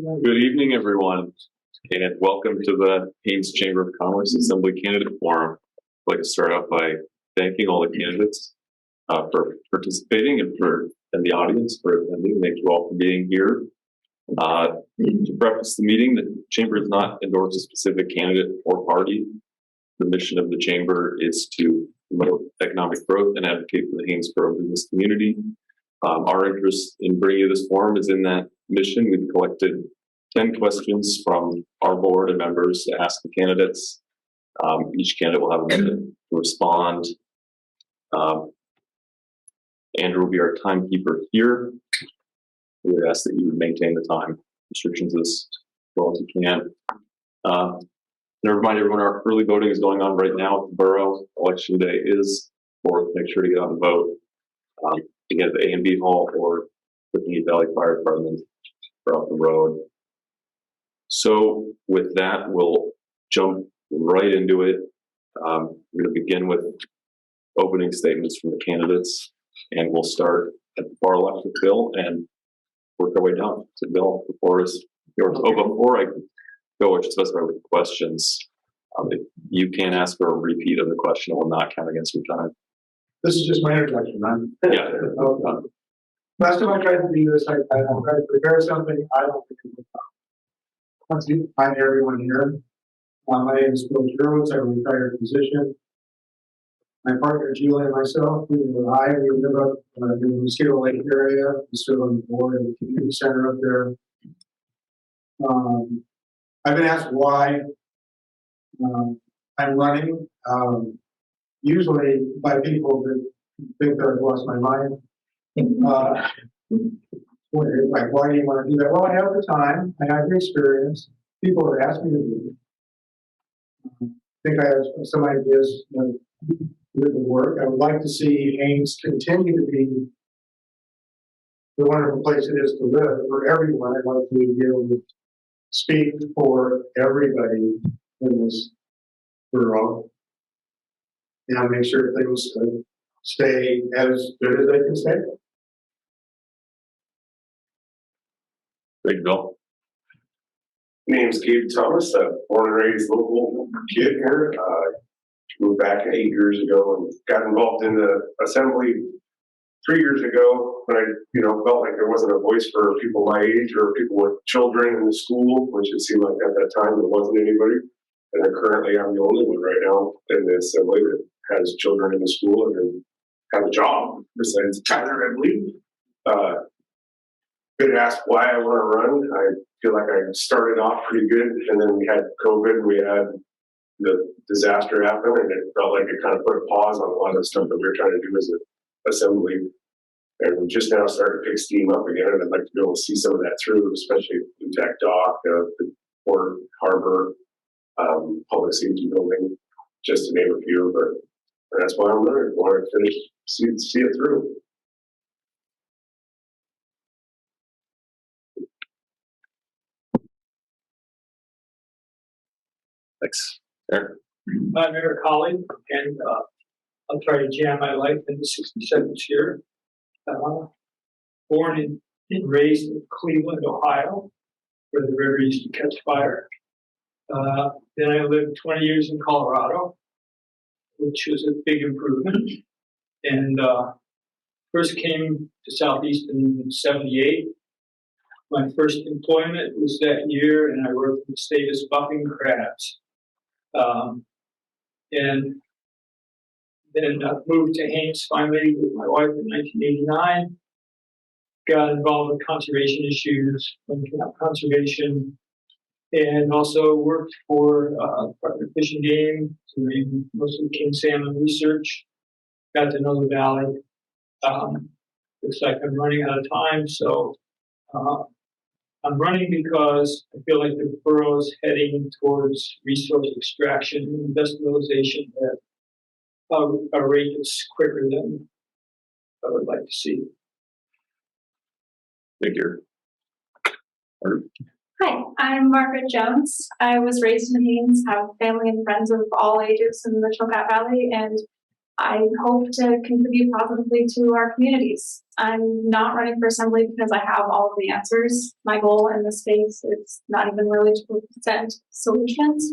Good evening, everyone, and welcome to the Haines Chamber of Commerce Assembly Candidate Forum. I'd like to start off by thanking all the candidates for participating and the audience for attending. Thank you all for being here. To preface the meeting, the Chamber does not endorse a specific candidate or party. The mission of the Chamber is to promote economic growth and advocate for the Haynesboro business community. Our interest in bringing you this forum is in that mission. We've collected 10 questions from our board and members to ask the candidates. Each candidate will have a minute to respond. Andrew will be our timekeeper here. We would ask that you maintain the time restrictions as well as you can. And I remind everyone, our early voting is going on right now at the borough. Election day is 4th. Make sure to get out and vote. Again, at the A&B Hall or the Canyon Valley Fire Department or off the road. So with that, we'll jump right into it. We're going to begin with opening statements from the candidates, and we'll start at the far left with Bill and work our way down. So Bill, the floor is yours. Oh, before I go, I should specify with the questions. If you can ask for a repeat of the question, it will not count against your time. This is just my introduction, man. Yeah. Last time I tried to do this, I tried to prepare something. I don't think it was done. Hi, everyone here. My name is Bill Gerwitz. I'm a retired physician. My partner, Julie, and myself, we live up in the Mosquito Lake area. We serve on the board of the community center up there. I've been asked why I'm running. Usually by people that think that I've lost my mind. Like, why do you want to do that? Well, I have the time, I have the experience. People have asked me to do it. I think I have some ideas that would work. I would like to see Haines continue to be the wonderful place it is to live for everyone. I'd like to be able to speak for everybody in this borough. And make sure things stay as good as they can stay. Thank you, Bill. My name's Gabe Thomas. I'm born and raised local kid here. Moved back 8 years ago and got involved in the assembly 3 years ago when I, felt like there wasn't a voice for people my age or people with children in the school, which it seemed like at that time there wasn't anybody. And currently I'm the only one right now in the assembly that has children in the school and have a job besides Tyler, I believe. Been asked why I want to run. I feel like I started off pretty good, and then we had COVID, and we had the disaster happen, and it felt like it kind of put a pause on a lot of the stuff that we were trying to do as an assembly. And we just now started to pick steam up again, and I'd like to be able to see some of that through, especially the tech dock, the port harbor, public safety building, just to name a few. But that's why I'm running. I want to finish, see it through. Thanks. Eric. I'm Eric Holly, and I'll try to jam my life into 60 seconds here. Born and raised in Cleveland, Ohio, where the river used to catch fire. Then I lived 20 years in Colorado, which was a big improvement. And first came to Southeast in '78. My first employment was that year, and I worked in the state as bucking crabs. And then moved to Haines finally with my wife in 1989. Got involved with conservation issues, conservation, and also worked for Department of Fish and Game, doing mostly king salmon research. Got to know the valley. Looks like I'm running out of time, so I'm running because I feel like the borough is heading towards resource extraction and industrialization at a rate that's quicker than I would like to see. Thank you. Hi, I'm Margaret Jones. I was raised in Haines, have family and friends of all ages in the Chilkat Valley, and I hope to contribute positively to our communities. I'm not running for assembly because I have all of the answers. My goal in this space is not even really to present solutions.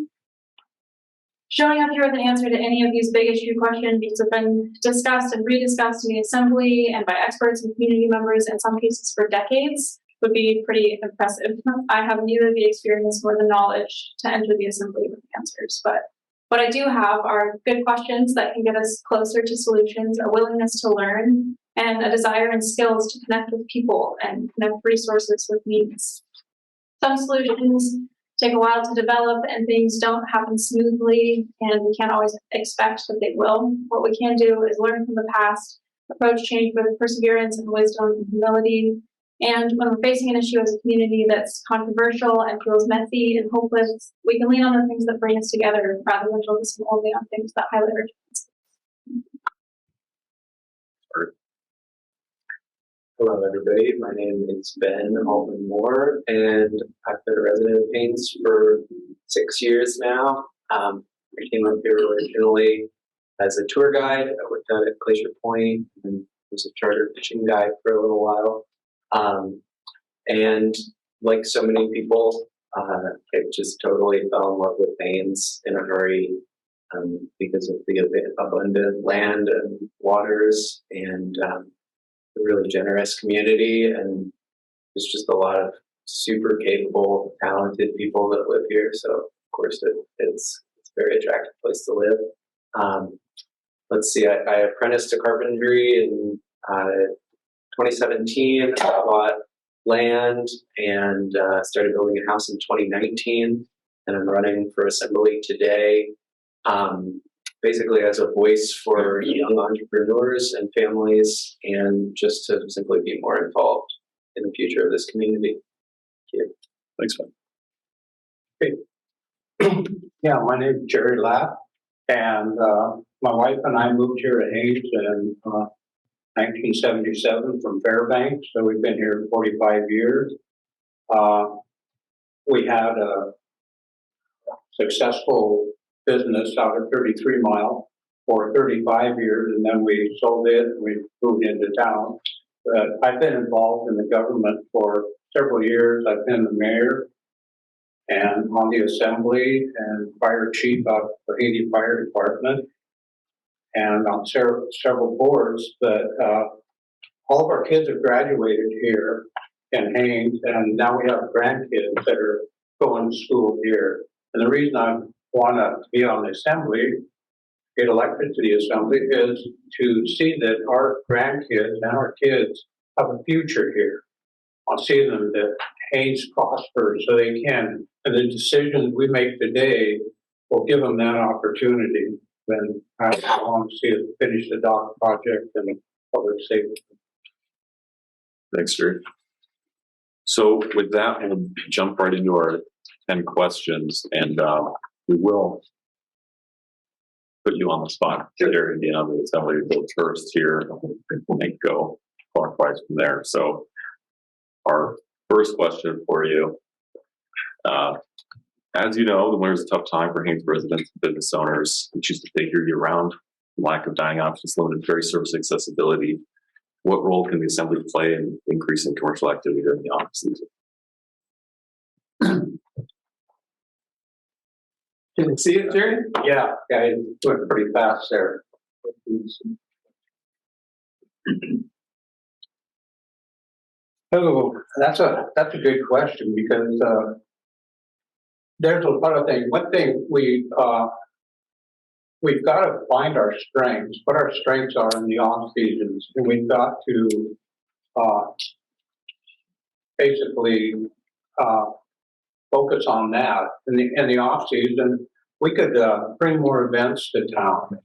Showing up here with an answer to any of these big issue questions have been discussed and rediscussed in the assembly and by experts and community members, in some cases for decades, would be pretty impressive. I have neither the experience nor the knowledge to enter the assembly with answers, but what I do have are good questions that can get us closer to solutions, a willingness to learn, and a desire and skills to connect with people and connect resources with needs. Some solutions take a while to develop and things don't happen smoothly, and we can't always expect that they will. What we can do is learn from the past, approach change with perseverance and wisdom and humility. And when we're facing an issue as a community that's controversial and feels messy and hopeless, we can lean on the things that bring us together rather than focusing only on things that highlight our differences. Hello, everybody. My name is Ben Altman Moore, and I've been a resident of Haines for 6 years now. I came up here originally as a tour guide. I worked out at Glacier Point and was a charter fishing guide for a little while. And like so many people, I just totally fell in love with Haines in a hurry because of the abundant land and waters and a really generous community, and there's just a lot of super capable, talented people that live here. So of course it's a very attractive place to live. Let's see, I apprenticed to carpentry in 2017. I bought land and started building a house in 2019, and I'm running for assembly today. Basically as a voice for young entrepreneurs and families, and just to simply be more involved in the future of this community. Thank you. Thanks, Ben. Yeah, my name is Jerry Lapp, and my wife and I moved here to Haines in 1977 from Fairbanks, so we've been here 45 years. We had a successful business out of 33 Mile for 35 years, and then we sold it and we moved into town. But I've been involved in the government for several years. I've been the mayor and on the assembly and fire chief of the Haiti Fire Department and on several boards. But all of our kids have graduated here in Haines, and now we have grandkids that are going to school here. And the reason I want to be on the assembly, get elected to the assembly, is to see that our grandkids and our kids have a future here. I'll see them that Haines prospers so they can, and the decisions we make today will give them that opportunity. Then I want to see it finish the dock project and public safety. Thanks, Jerry. So with that, we'll jump right into our 10 questions, and we will put you on the spot, Jerry, being on the assembly vote first here, and we'll go clockwise from there. So our first question for you, as you know, the winter is a tough time for Haines residents and business owners who choose to stay here year-round. Lack of dining options, limited ferry service accessibility. What role can the assembly play in increasing commercial activity during the off season? Can you see it, Jerry? Yeah, it went pretty fast there. Oh, that's a good question, because there's a lot of things. One thing we've got to find our strengths, what our strengths are in the off seasons, and we've got to basically focus on that. In the off season, we could bring more events to town,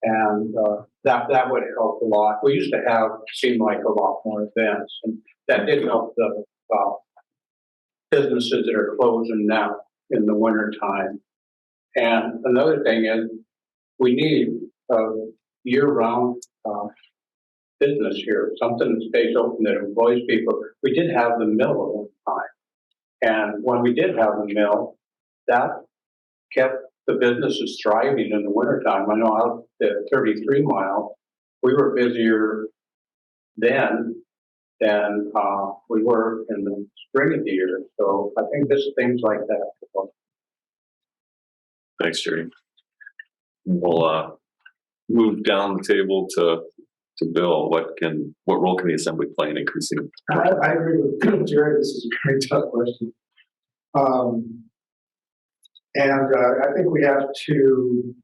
and that would help a lot. We used to seem like a lot more events, and that did help the businesses that are closing now in the winter time. And another thing is, we need a year-round business here, something that stays open, that employs people. We did have the mill at one time. And when we did have the mill, that kept the businesses thriving in the wintertime. I know out at 33 Mile, we were busier then than we were in the spring of the year. So I think just things like that. Thanks, Jerry. We'll move down the table to Bill. What role can the assembly play in increasing? I agree with Jerry. This is a very tough question. I think we have to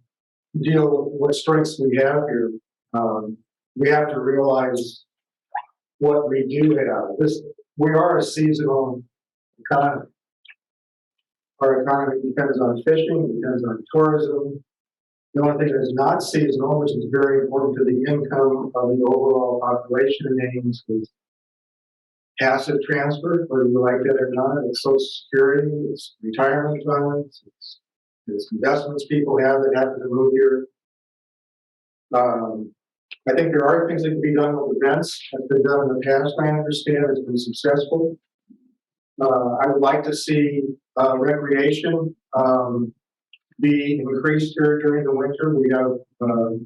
deal with what strengths we have here. We have to realize what we do have. We are a seasonal economy. Our economy depends on fishing, depends on tourism. The only thing that's not seasonal, which is very important to the income of the overall population in Haines, is passive transfer, whether you like it or not. It's Social Security, it's retirement funds, it's investments people have that happen to move here. I think there are things that can be done with events. That's been done in the past, I understand, it's been successful. I would like to see recreation be increased here during the winter. We have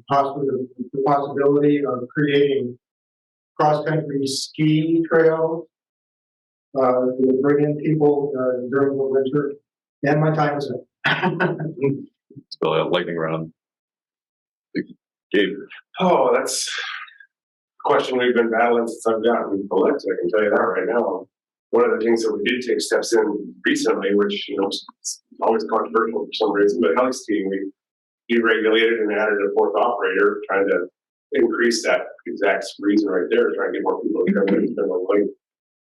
possibly the possibility of creating cross-country ski trails to bring in people during the winter. And my time is up. Still lightning round. Gabe. Oh, that's a question we've been battling since I've gotten elected. I can tell you that right now. One of the things that we did take steps in recently, which is always controversial for some reason, but heli skiing, we deregulated and added a fourth operator, trying to increase that exact reason right there, trying to get more people to come in and spend more money.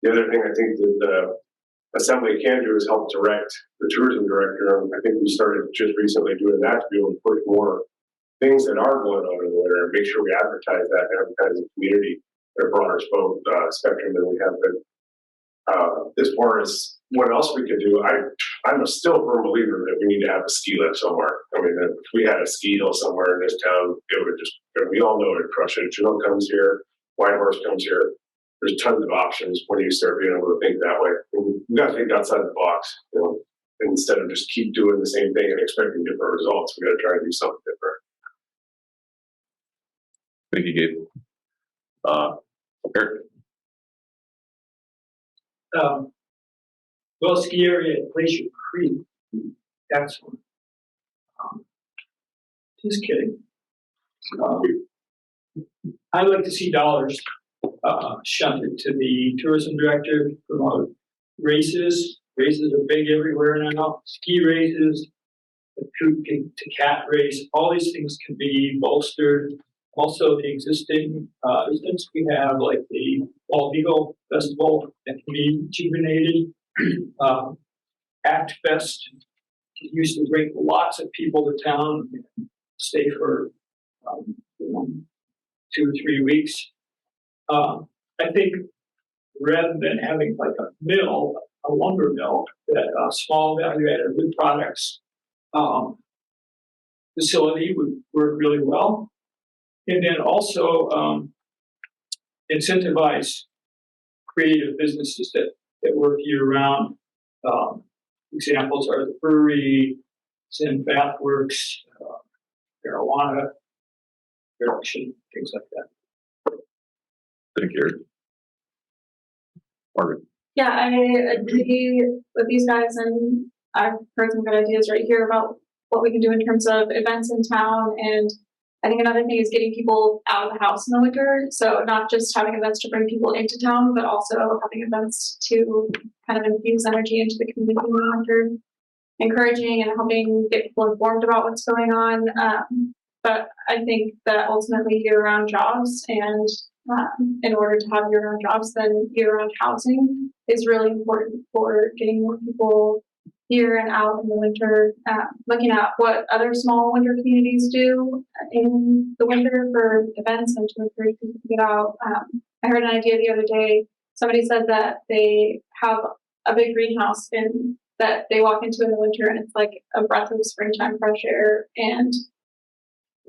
The other thing I think that the assembly can do is help direct the tourism director. I think we started just recently doing that to be able to push more things that are going on in the winter and make sure we advertise that and advertise the community at a broader spectrum than we have been. As far as what else we could do, I'm still a firm believer that we need to have a ski lift somewhere. I mean, if we had a ski hill somewhere in this town, it would just, we all know it would crush it. Chinook comes here, Whitehorse comes here. There's tons of options when you start being able to think that way. We got to think outside the box, instead of just keep doing the same thing and expecting different results. We got to try to do something different. Thank you, Gabe. Eric. Well, ski area at Glacier Creek. Excellent. Just kidding. I'd like to see dollars shunted to the tourism director to promote races. Races are big everywhere now. Ski races, the coot to cat race, all these things can be bolstered. Also, the existing events we have, like the Bald Eagle Festival, that can be rejuvenated. Act Fest used to bring lots of people to town, and stay for 2 or 3 weeks. I think rather than having like a mill, a lumber mill, that small value-added wood products facility would work really well. And then also incentivize creative businesses that work year-round. Examples are the brewery, Zen Bathworks, marijuana production, things like that. Thank you. Margaret. Yeah, I agree with these guys, and I've heard some good ideas right here about what we can do in terms of events in town. And I think another thing is getting people out of the house in the winter. So not just having events to bring people into town, but also having events to kind of infuse energy into the community in the winter, encouraging and helping get people informed about what's going on. But I think that ultimately year-round jobs, and in order to have year-round jobs, then year-round housing is really important for getting more people here and out in the winter. Looking at what other small winter communities do in the winter for events and to encourage people to get out. I heard an idea the other day. Somebody said that they have a big greenhouse that they walk into in the winter, and it's like a breath of springtime fresh air, and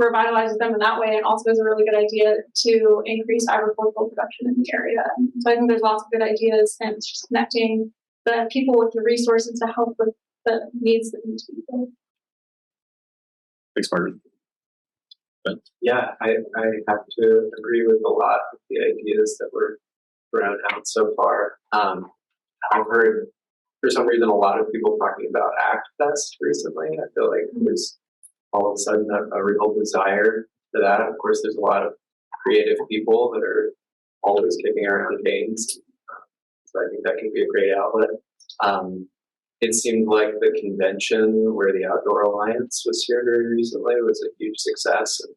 revitalizes them in that way, and also is a really good idea to increase agricultural production in the area. So I think there's lots of good ideas, and it's just connecting the people with the resources to help with the needs that need to be filled. Thanks, Margaret. Yeah, I have to agree with a lot of the ideas that were thrown out so far. I've heard, for some reason, a lot of people talking about Act Fest recently. I feel like there's all of a sudden a real desire for that. Of course, there's a lot of creative people that are always kicking around games. So I think that can be a great outlet. It seemed like the convention where the Outdoor Alliance was here very recently was a huge success and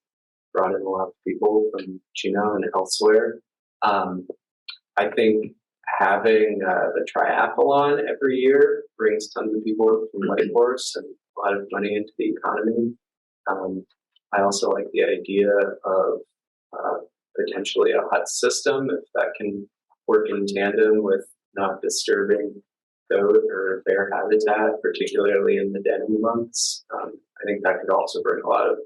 brought in a lot of people from Chino and elsewhere. I think having the triathlon every year brings tons of people from Whitehorse and a lot of money into the economy. I also like the idea of potentially a hut system, if that can work in tandem with not disturbing goat or bear habitat, particularly in the denning months. I think that could also bring a lot of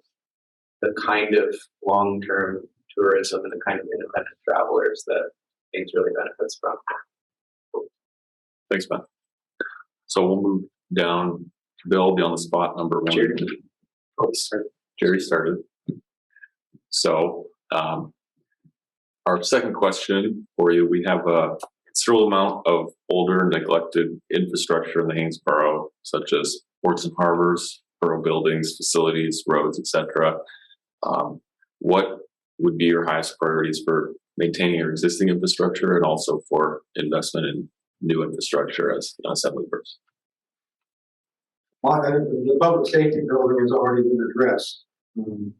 the kind of long-term tourism and the kind of independent travelers that Haines really benefits from. Thanks, Ben. So we'll move down. Bill will be on the spot number one. Jerry started. So our second question for you, we have a considerable amount of older neglected infrastructure in the Haines Borough, such as ports and harbors, borough buildings, facilities, roads, etc. What would be your highest priorities for maintaining your existing infrastructure and also for investment in new infrastructure as an assembly person? Well, the public safety building has already been addressed. So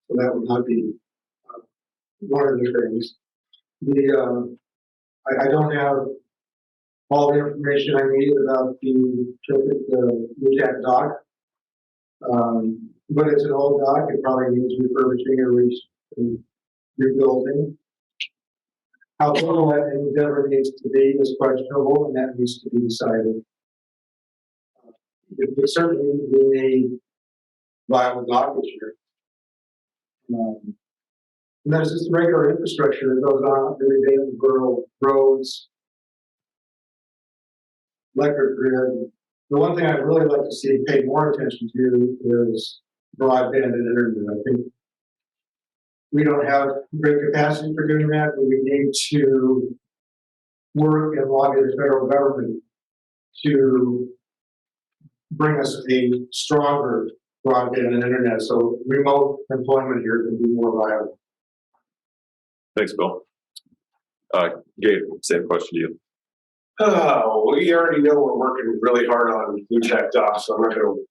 that would not be one of the things. I don't have all the information I need about the Lujack dock, but it's an old dock. It probably needs refurbishing or rebuilding. How total that endeavor needs to be is questionable, and that needs to be decided. But certainly we need viable dockage here. And there's just regular infrastructure that goes on every day in the borough, roads, electric grid. The one thing I'd really like to see paid more attention to is broadband and internet. I think we don't have great capacity for doing that, but we need to work and lobby the federal government to bring us a stronger broadband and internet so remote employment here can be more viable. Thanks, Bill. Gabe, same question to you. We already know we're working really hard on Lujack dock, so I'm not going to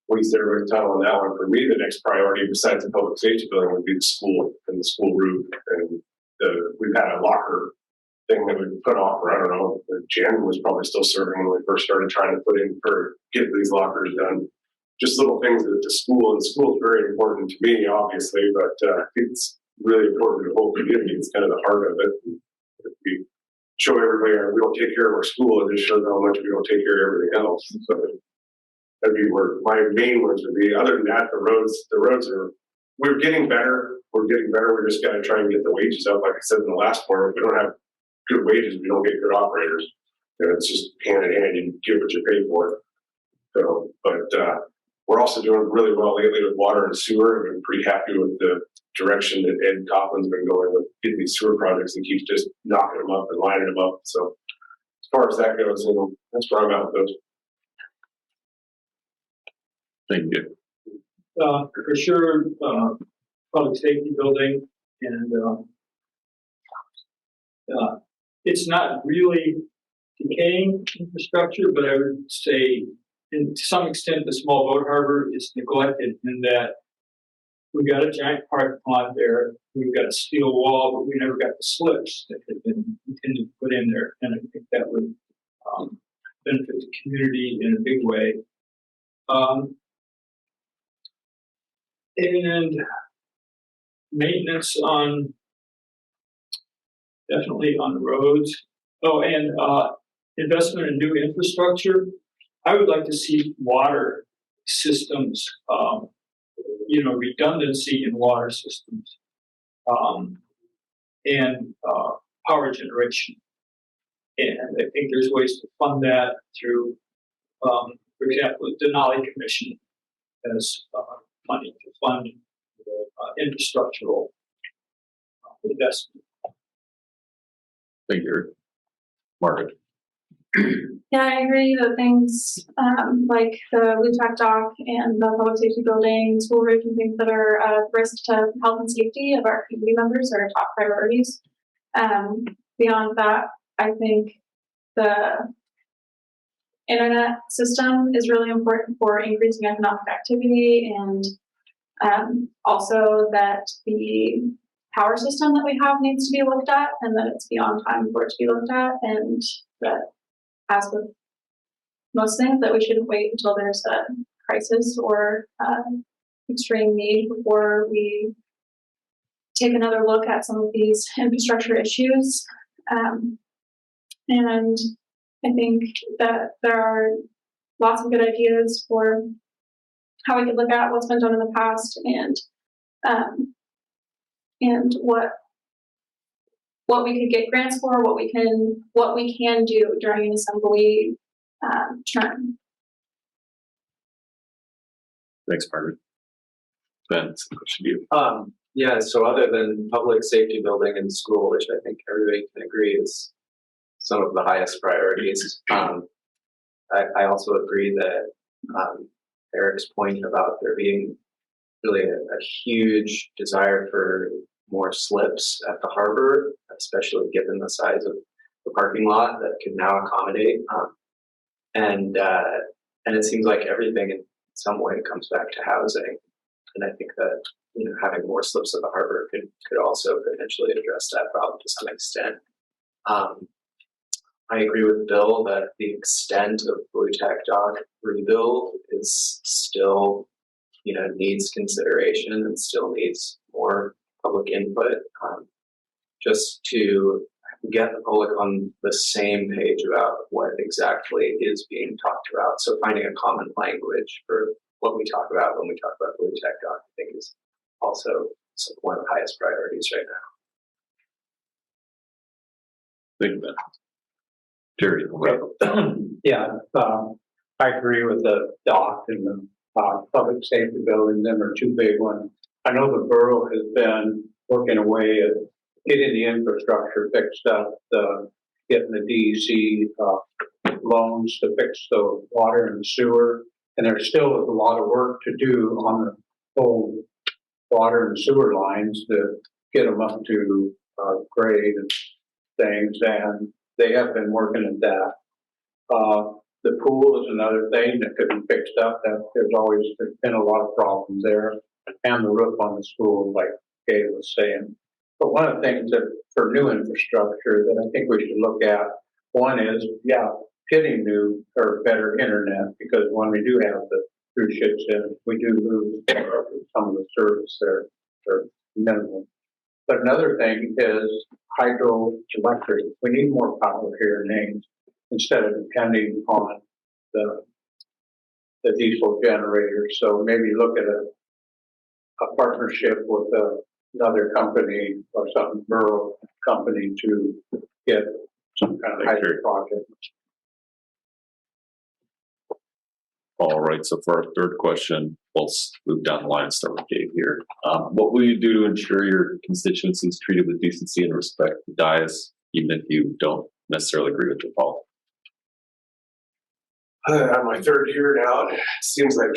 waste everybody's time on that one. For me, the next priority besides the public safety building would be the school and the school roof. And we've had a locker thing that we put off for, I don't know, Jan was probably still serving when we first started trying to get these lockers done. Just little things at the school, and school is very important to me, obviously, but I think it's really important to the whole community. It's kind of the heart of it. If we show everybody we don't take care of our school, it just shows how much we don't take care of everything else. So that'd be where my main ones would be. Other than that, the roads are, we're getting better. We're just got to try and get the wages up. Like I said in the last part, if we don't have good wages, we don't get good operators. And it's just hand in hand. You get what you pay for. So, but we're also doing really well lately with water and sewer. I've been pretty happy with the direction that Ed Copland's been going with getting these sewer projects and keeps just knocking them up and lining them up. So as far as that goes, that's where I'm at with those. Thank you. For sure, public safety building, and it's not really decaying infrastructure, but I would say, to some extent, the small boat harbor is neglected in that we got a giant parking lot there, we've got a steel wall, but we never got the slips that had been intended to put in there, and I think that would benefit the community in a big way. And maintenance definitely on the roads. Oh, and investment in new infrastructure. I would like to see water systems, redundancy in water systems, and power generation. And I think there's ways to fund that through, for example, the Denali Commission has money to fund infrastructural investment. Thank you, Margaret. Yeah, I agree that things like the LUTAC dock and the public safety building, school roof, and things that are a risk to health and safety of our community members are top priorities. Beyond that, I think the internet system is really important for increasing economic activity, and also that the power system that we have needs to be looked at, and that it's beyond time for it to be looked at, and that, as with most things, that we shouldn't wait until there's a crisis or extreme need before we take another look at some of these infrastructure issues. And I think that there are lots of good ideas for how we could look at what's been done in the past and what we could get grants for, what we can do during an assembly term. Thanks, Margaret. Ben, it's a question to you. Yeah, so other than public safety building and school, which I think everybody can agree is some of the highest priorities, I also agree that Eric's point about there being really a huge desire for more slips at the harbor, especially given the size of the parking lot that can now accommodate. And it seems like everything in some way comes back to housing. And I think that, you know, having more slips at the harbor could also potentially address that problem to some extent. I agree with Bill that the extent of LUTAC dock rebuild is still, you know, needs consideration and still needs more public input, just to get the public on the same page about what exactly is being talked about. So finding a common language for what we talk about when we talk about the LUTAC dock, I think, is also one of the highest priorities right now. Thank you, Ben. Jerry, Yeah, I agree with the dock and the public safety building. Them are two big ones. I know the borough has been working away at getting the infrastructure fixed up, getting the DEC loans to fix the water and sewer. And there still is a lot of work to do on the whole water and sewer lines to get them up to grade and things. And they have been working at that. The pool is another thing that could be fixed up. There's been a lot of problems there. And the roof on the school, like Gabe was saying. But one of the things that for new infrastructure that I think we should look at, one is, getting new or better internet, because when we do have the cruise ships in, we do lose some of the service there for minimal. But another thing is hydroelectric. We need more power here in Haines instead of depending on the diesel generator. So maybe look at a partnership with another company or some rural company to get some kind of hydro project. all right, so for our third question, we'll move down the line and start with Gabe here. What will you do to ensure your constituency is treated with decency and respect to dais, even if you don't necessarily agree with the Paul? I'm my third year now. It seems like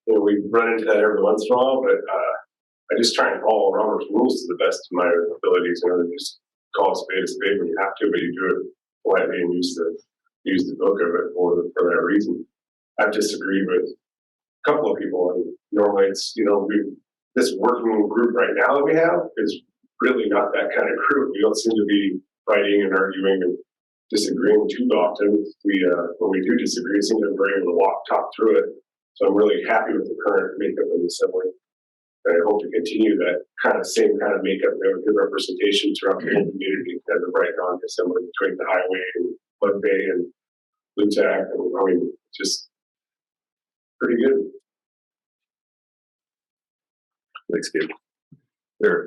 we run into that every once in a while, but I just try and follow Robert's rules to the best of my abilities. Just call a spade when you have to, but you do it politely and use the book of it for that reason. I've disagreed with a couple of people, and normally it's this working group right now that we have is really not that kind of group. We don't seem to be fighting and arguing and disagreeing too often. When we do disagree, it seems like we're able to talk through it. So I'm really happy with the current makeup of the assembly. And I hope to continue that same kind of makeup. We have a good representation throughout the whole community as of right now, assembly between the highway and Bud Bay and LUTAC. And just pretty good. Thanks, Gabe. There.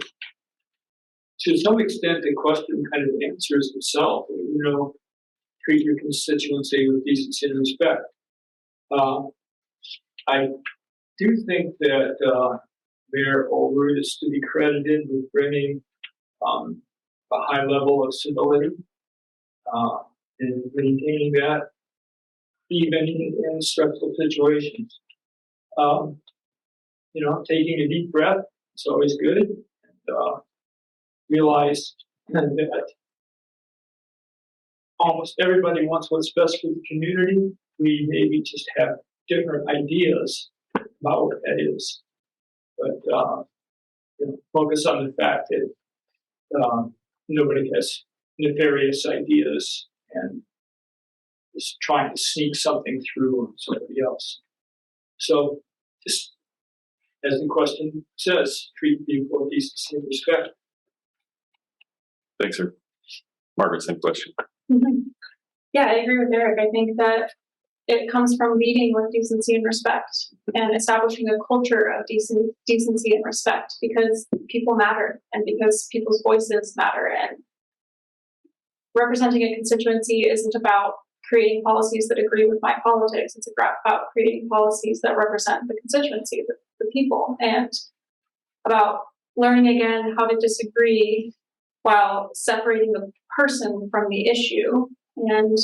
To some extent, the question kind of answers itself. Treat your constituency with decency and respect. I do think that Mayor Olrud is to be credited with bringing a high level of civility and maintaining that even in stressful situations. Taking a deep breath, it's always good. And realize that almost everybody wants what's best for the community. We maybe just have different ideas about what that is. But focus on the fact that nobody has nefarious ideas and is trying to sneak something through on somebody else. So just as the question says, treat people with decency and respect. Thanks, sir. Margaret, same question. Yeah, I agree with Eric. I think that it comes from leading with decency and respect and establishing a culture of decency and respect, because people matter and because people's voices matter. And representing a constituency isn't about creating policies that agree with my politics. It's about creating policies that represent the constituency, the people, and about learning again how to disagree while separating the person from the issue, and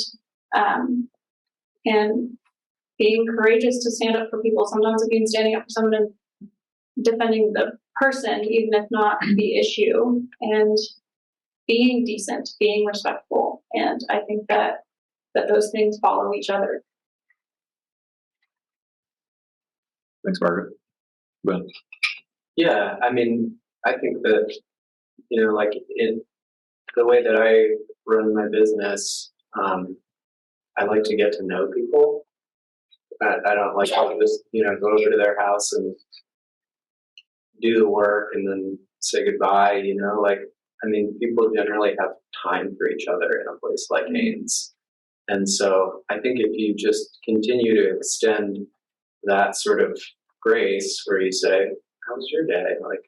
being courageous to stand up for people. Sometimes it means standing up for someone and defending the person, even if not the issue, and being decent, being respectful. And I think that those things follow each other. Thanks, Margaret. Ben. Yeah, I mean, I think that, like in the way that I run my business, I like to get to know people. I don't like to just, go over to their house and do the work and then say goodbye, people generally have time for each other in a place like Haines. And so I think if you just continue to extend that sort of grace where you say, how's your day? Like,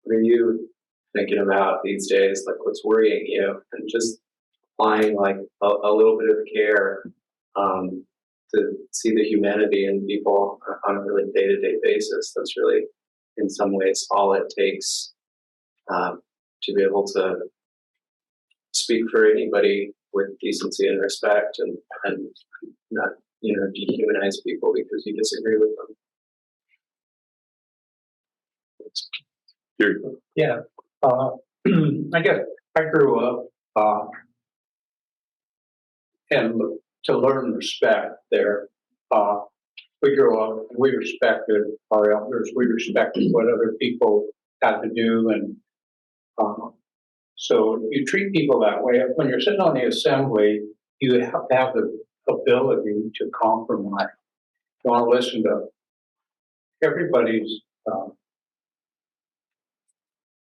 what are you thinking about these days? Like, what's worrying you? And just applying like a little bit of care to see the humanity in people on a really day-to-day basis. That's really, in some ways, all it takes to be able to speak for anybody with decency and respect, and not dehumanize people because you disagree with them. Here you go. Yeah. I guess I grew up and to learn respect there. We grew up and we respected our elders. We respected what other people had to do. And so you treat people that way. When you're sitting on the assembly, you have to have the ability to compromise. You want to listen to everybody's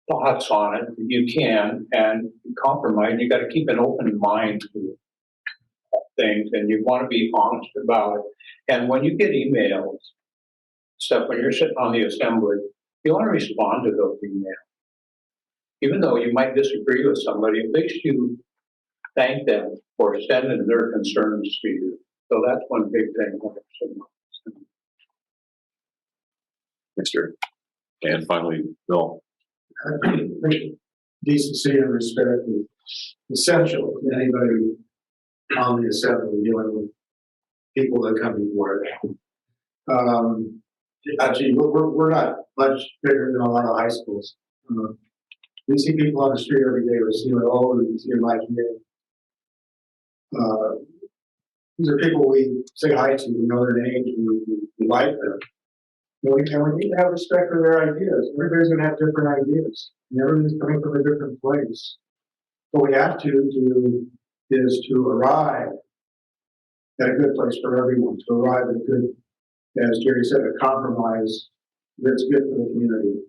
thoughts on it. You can, and compromise. You got to keep an open mind to things, and you want to be honest about it. And when you get emails, stuff, when you're sitting on the assembly, you want to respond to those emails. Even though you might disagree with somebody, at least you thank them for sending their concerns to you. So that's one big thing. Thanks, Jerry. And finally, Bill. I think decency and respect is essential to anybody on the assembly dealing with people that come before it. Actually, we're not much bigger than a lot of high schools. We see people on the street every day. We see them all. We see them like me. These are people we say hi to. We know their names. We like them. And we need to have respect for their ideas. Everybody's going to have different ideas, and everybody's coming from a different place. What we have to do is to arrive at a good place for everyone, to arrive at good, as Jerry said, a compromise that's good for the community.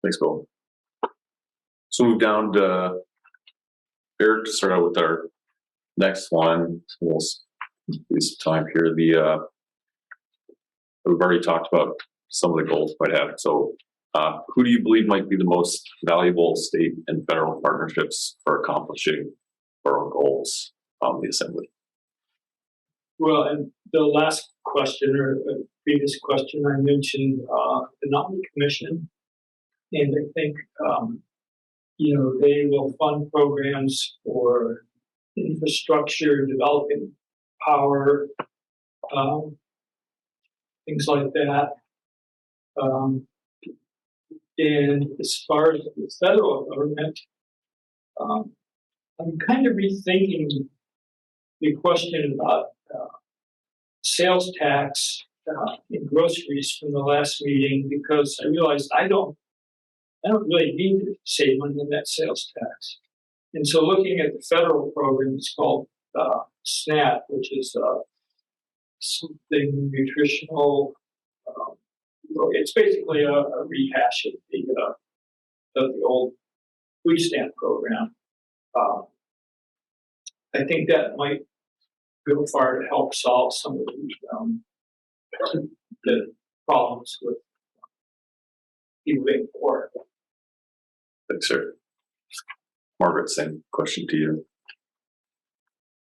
Thanks, Bill. So move down to Eric to start out with our next one. We'll use time here. We've already talked about some of the goals we might have. So who do you believe might be the most valuable state and federal partnerships for accomplishing our own goals on the assembly? Well, and the last question previous question, I mentioned the Nominee Commission, and I think they will fund programs for infrastructure, developing power, things like that. And as far as the federal government, I'm kind of rethinking the question about sales tax in groceries from the last meeting, because I realized I don't really need to save money in that sales tax. And so looking at the federal program, it's called SNAP, which is something nutritional. It's basically a rehash of the old food stamp program. I think that might go far to help solve some of the problems with people being poor. Thanks, sir. Margaret, same question to you.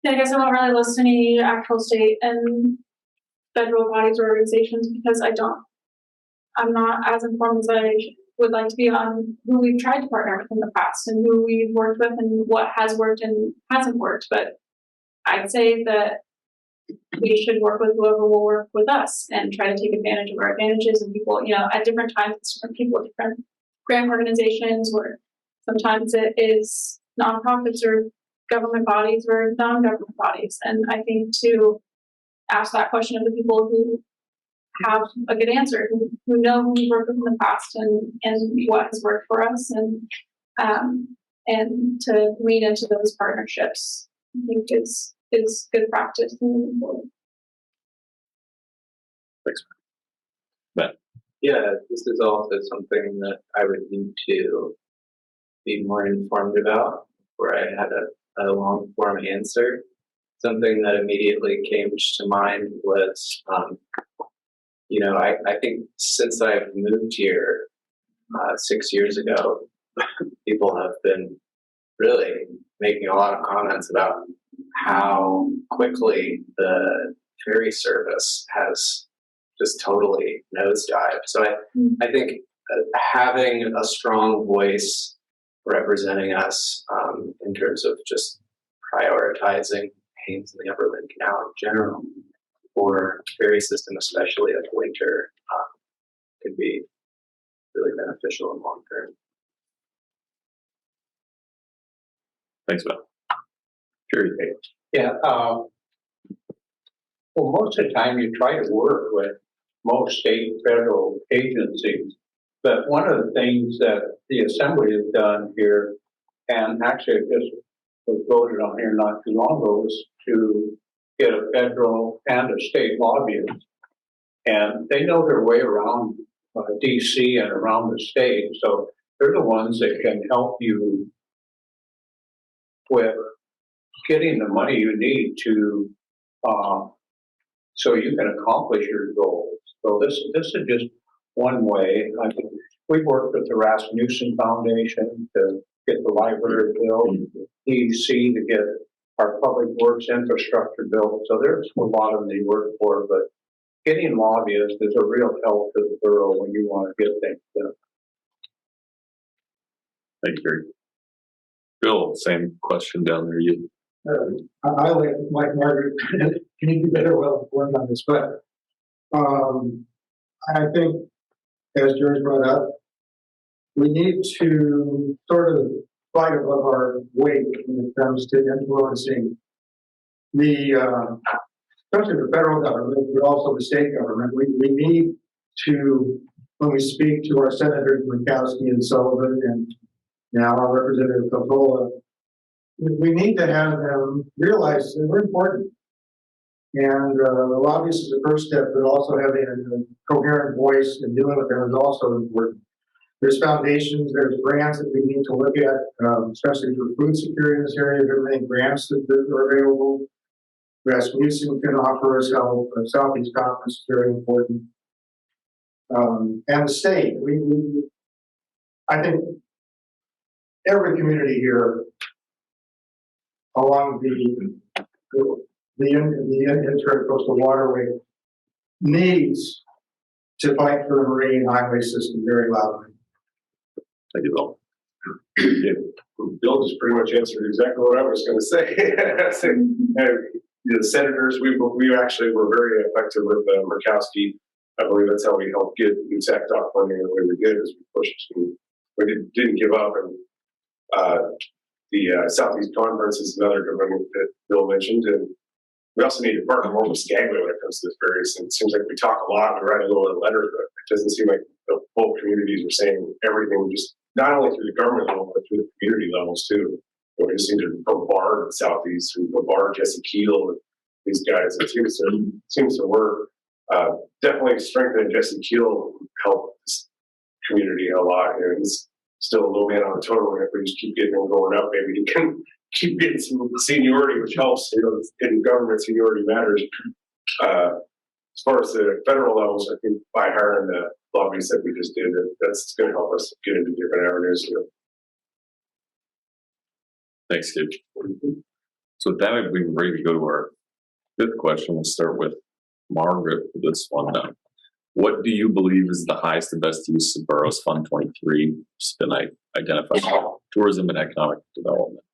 Yeah, I guess I don't really list any actual state and federal bodies or organizations because I'm not as informed as I would like to be on who we've tried to partner with in the past and who we've worked with and what has worked and hasn't worked. But I'd say that we should work with whoever will work with us and try to take advantage of our advantages and people, at different times, it's different people, different grant organizations, or sometimes it is nonprofits or government bodies or non-government bodies. And I think to ask that question of the people who have a good answer, who know who we've worked with in the past and what has worked for us, and to lean into those partnerships, I think is good practice moving forward. Thanks, Ben. Yeah, this is also something that I would need to be more informed about, where I had a long form answer. Something that immediately came to mind was, I think since I've moved here 6 years ago, people have been really making a lot of comments about how quickly the ferry service has just totally nosedived. So I think having a strong voice representing us in terms of just prioritizing Haines and the Upperland Canal in general, or ferry system, especially in winter, could be really beneficial in long term. Thanks, Ben. Jerry. Yeah. Well, most of the time you try to work with most state and federal agencies, but one of the things that the Assembly has done here, and actually it just was voted on here not too long ago, was to get a federal and a state lobbyist. And they know their way around DC and around the state, so they're the ones that can help you with getting the money you need to so you can accomplish your goals. So this is just one way. I think we've worked with the Rasmussen Foundation to get the library built, DEC to get our public works infrastructure built. So there's a lot of them they work for, but getting lobbyists is a real help to the borough when you want to get things done. Thank you, Jerry. Bill, same question down there. You. I like Margaret. Can you be better well informed on this? But I think, as George brought up, we need to sort of fight above our weight when it comes to influencing the, especially the federal government, but also the state government. We need to, when we speak to our senators Murkowski and Sullivan, and now our Representative Coppola, we need to have them realize that we're important. And the lobbyist is the first step, but also having a coherent voice and dealing with them is also important. There's foundations, there's grants that we need to look at, especially for food security in this area. There are many grants that are available. Rasmussen can offer us help. Southeast Conference is very important. And the state, I think every community here along the intracoastal waterway needs to fight for the marine highway system very loudly. Thank you, Bill. Bill just pretty much answered exactly what I was going to say. The senators, we actually were very effective with Murkowski. I believe that's how we helped get the exact dock funding the way we did, is we pushed. We didn't give up, and the Southeast Conference is another good one that Bill mentioned, and we also need to partner more with Skagway when it comes to this various. And it seems like we talk a lot, we write a little letter, but it doesn't seem like the full communities are saying everything, just not only through the government level, but through the community levels too. We just need to bombard the Southeast, and bombard Jesse Keel and these guys. It seems to work. Definitely strengthening Jesse Keel help this community a lot. And he's still a low man on the totem, and if we just keep getting him going up, maybe he can keep getting some seniority, which helps. In government, seniority matters. As far as the federal levels, I think by hiring the lobbyists that we just did, that's going to help us get into different avenues. Thanks, Steve. So with that, we're ready to go to our fifth question. We'll start with Margaret for this one. What do you believe is the highest and best use of Borough's Fund 23? It's been identified: tourism and economic development.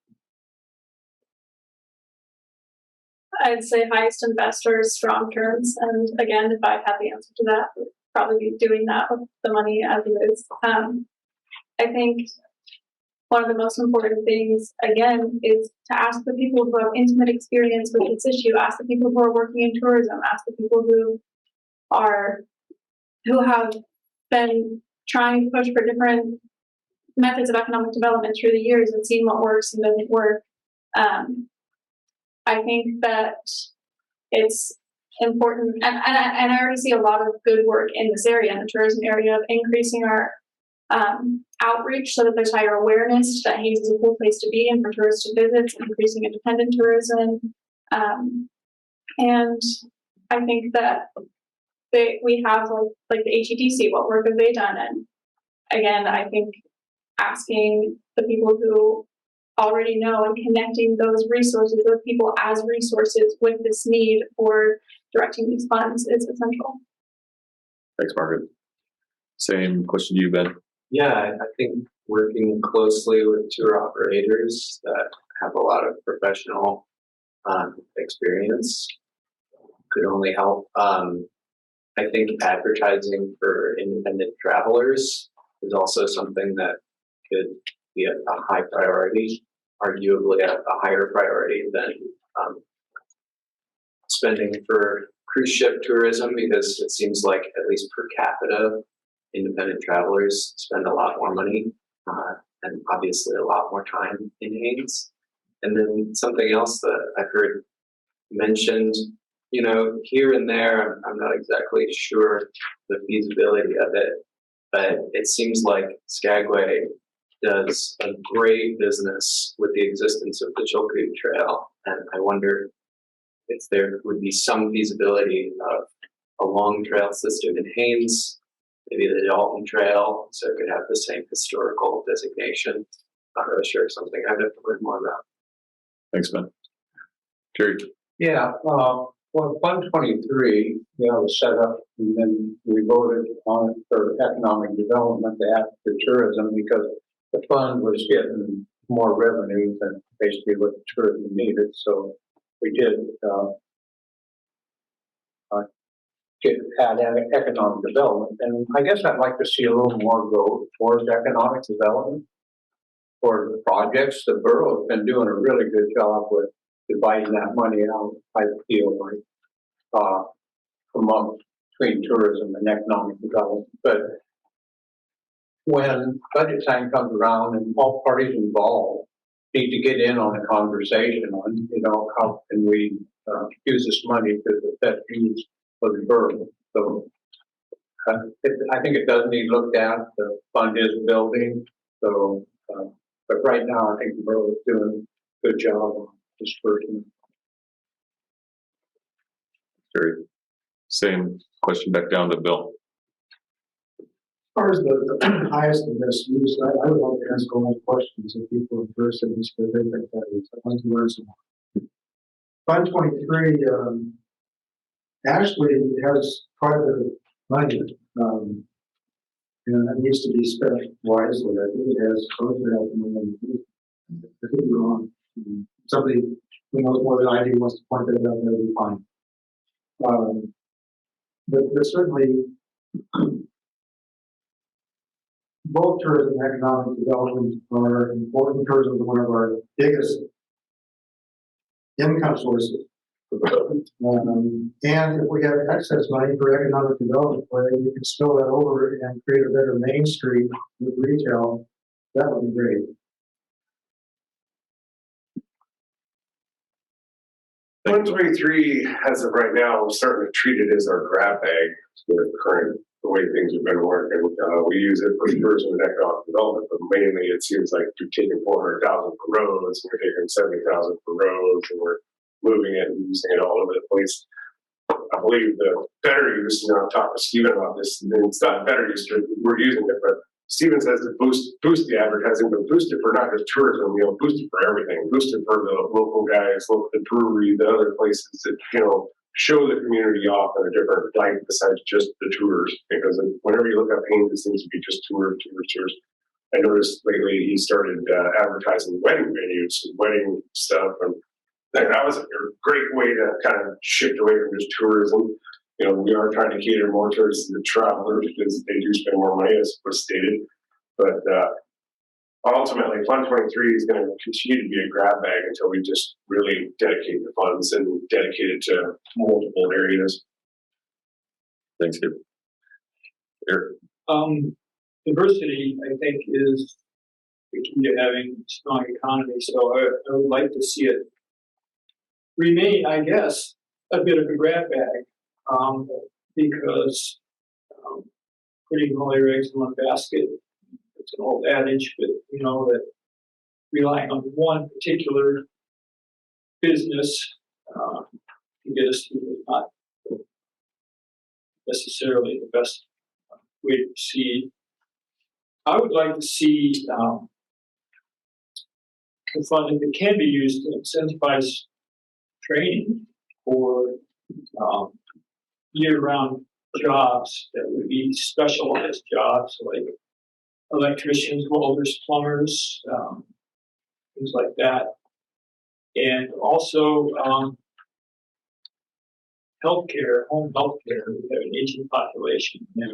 I'd say highest and best are strong terms. And again, if I had the answer to that, would probably be doing that with the money as it is. I think one of the most important things, again, is to ask the people who have intimate experience with this issue, ask the people who are working in tourism, ask the people who have been trying to push for different methods of economic development through the years and seeing what works and doesn't work. I think that it's important, and I already see a lot of good work in this area, in the tourism area, of increasing our outreach so that there's higher awareness that Haines is a cool place to be and for tourists to visit, increasing independent tourism. And I think that we have like the HEDC, what work have they done? And again, I think asking the people who already know and connecting those resources, those people as resources with this need for directing these funds is essential. Thanks, Margaret. Same question to you, Ben. Yeah, I think working closely with tour operators that have a lot of professional experience could only help. I think advertising for independent travelers is also something that could be a high priority, arguably a higher priority than spending for cruise ship tourism, because it seems like, at least per capita, independent travelers spend a lot more money and obviously a lot more time in Haines. And then something else that I've heard mentioned, here and there, I'm not exactly sure the feasibility of it, but it seems like Skagway does a great business with the existence of the Chilkoot Trail. And I wonder if there would be some feasibility of a long trail system in Haines, maybe the Dalton Trail, so it could have the same historical designation. Not really sure, something I'd have to learn more about. Thanks, Ben. Terry. Yeah, well, Fund 23, was set up, and then we voted on it for economic development after tourism, because the fund was getting more revenue than basically what the tourism needed. So we did add economic development, and I guess I'd like to see a little more go towards economic development for the projects. The borough has been doing a really good job with dividing that money out, I feel like, between tourism and economic development. But when budget time comes around and all parties involved need to get in on a conversation on, how can we use this money to the best use for the borough. So I think it does need looked at. The fund is building. So, but right now I think the borough is doing a good job on disbursement. Terry. Same question back down to Bill. As far as the highest and best use, I would like to ask all those questions of people in person, just because they think that is. I'd like to learn some more. Fund 23 actually has quite a bit of money And that needs to be spent wisely. I think it has both I could be wrong. Somebody who knows more than I do wants to point that out, that would be fine. But certainly, both tourism and economic development are important. Tourism is one of our biggest income sources. And if we have excess money for economic development, where we can spill that over and create a better Main Street with retail, that would be great. Fund 23, as of right now, we're starting to treat it as our grab bag with the way things have been working. We use it for tourism and economic development, but mainly it seems like we're taking 400,000 for roads, and we're taking 70,000 for roads, and we're moving it and using it all over the place. I believe the better use, I've talked to Stephen about this, and it's not better use, we're using it, but Stephen says to boost the advertising, but boost it for not just tourism, boost it for everything. Boost it for the local guys, the brewery, the other places that, show the community off in a different light besides just the tours. Because whenever you look at Haines, it seems to be just tours. I noticed lately he started advertising wedding venues and wedding stuff, and that was a great way to kind of shift away from just tourism. We are trying to cater more towards the travelers because they do spend more money, as was stated. But ultimately, Fund 23 is going to continue to be a grab bag until we just really dedicate the funds and dedicate it to multiple areas. Thanks, Gabe. Eric? Diversity, I think, is the key to having a strong economy. So I would like to see it remain, I guess, a bit of a grab bag. Because putting all your eggs in one basket, it's an old adage, but that relying on one particular business can get us through is not necessarily the best way to proceed. I would like to see the funding that can be used to incentivize training for year-round jobs that would be specialized jobs like electricians, welders, plumbers, things like that. And also healthcare, home healthcare. We have an aging population, and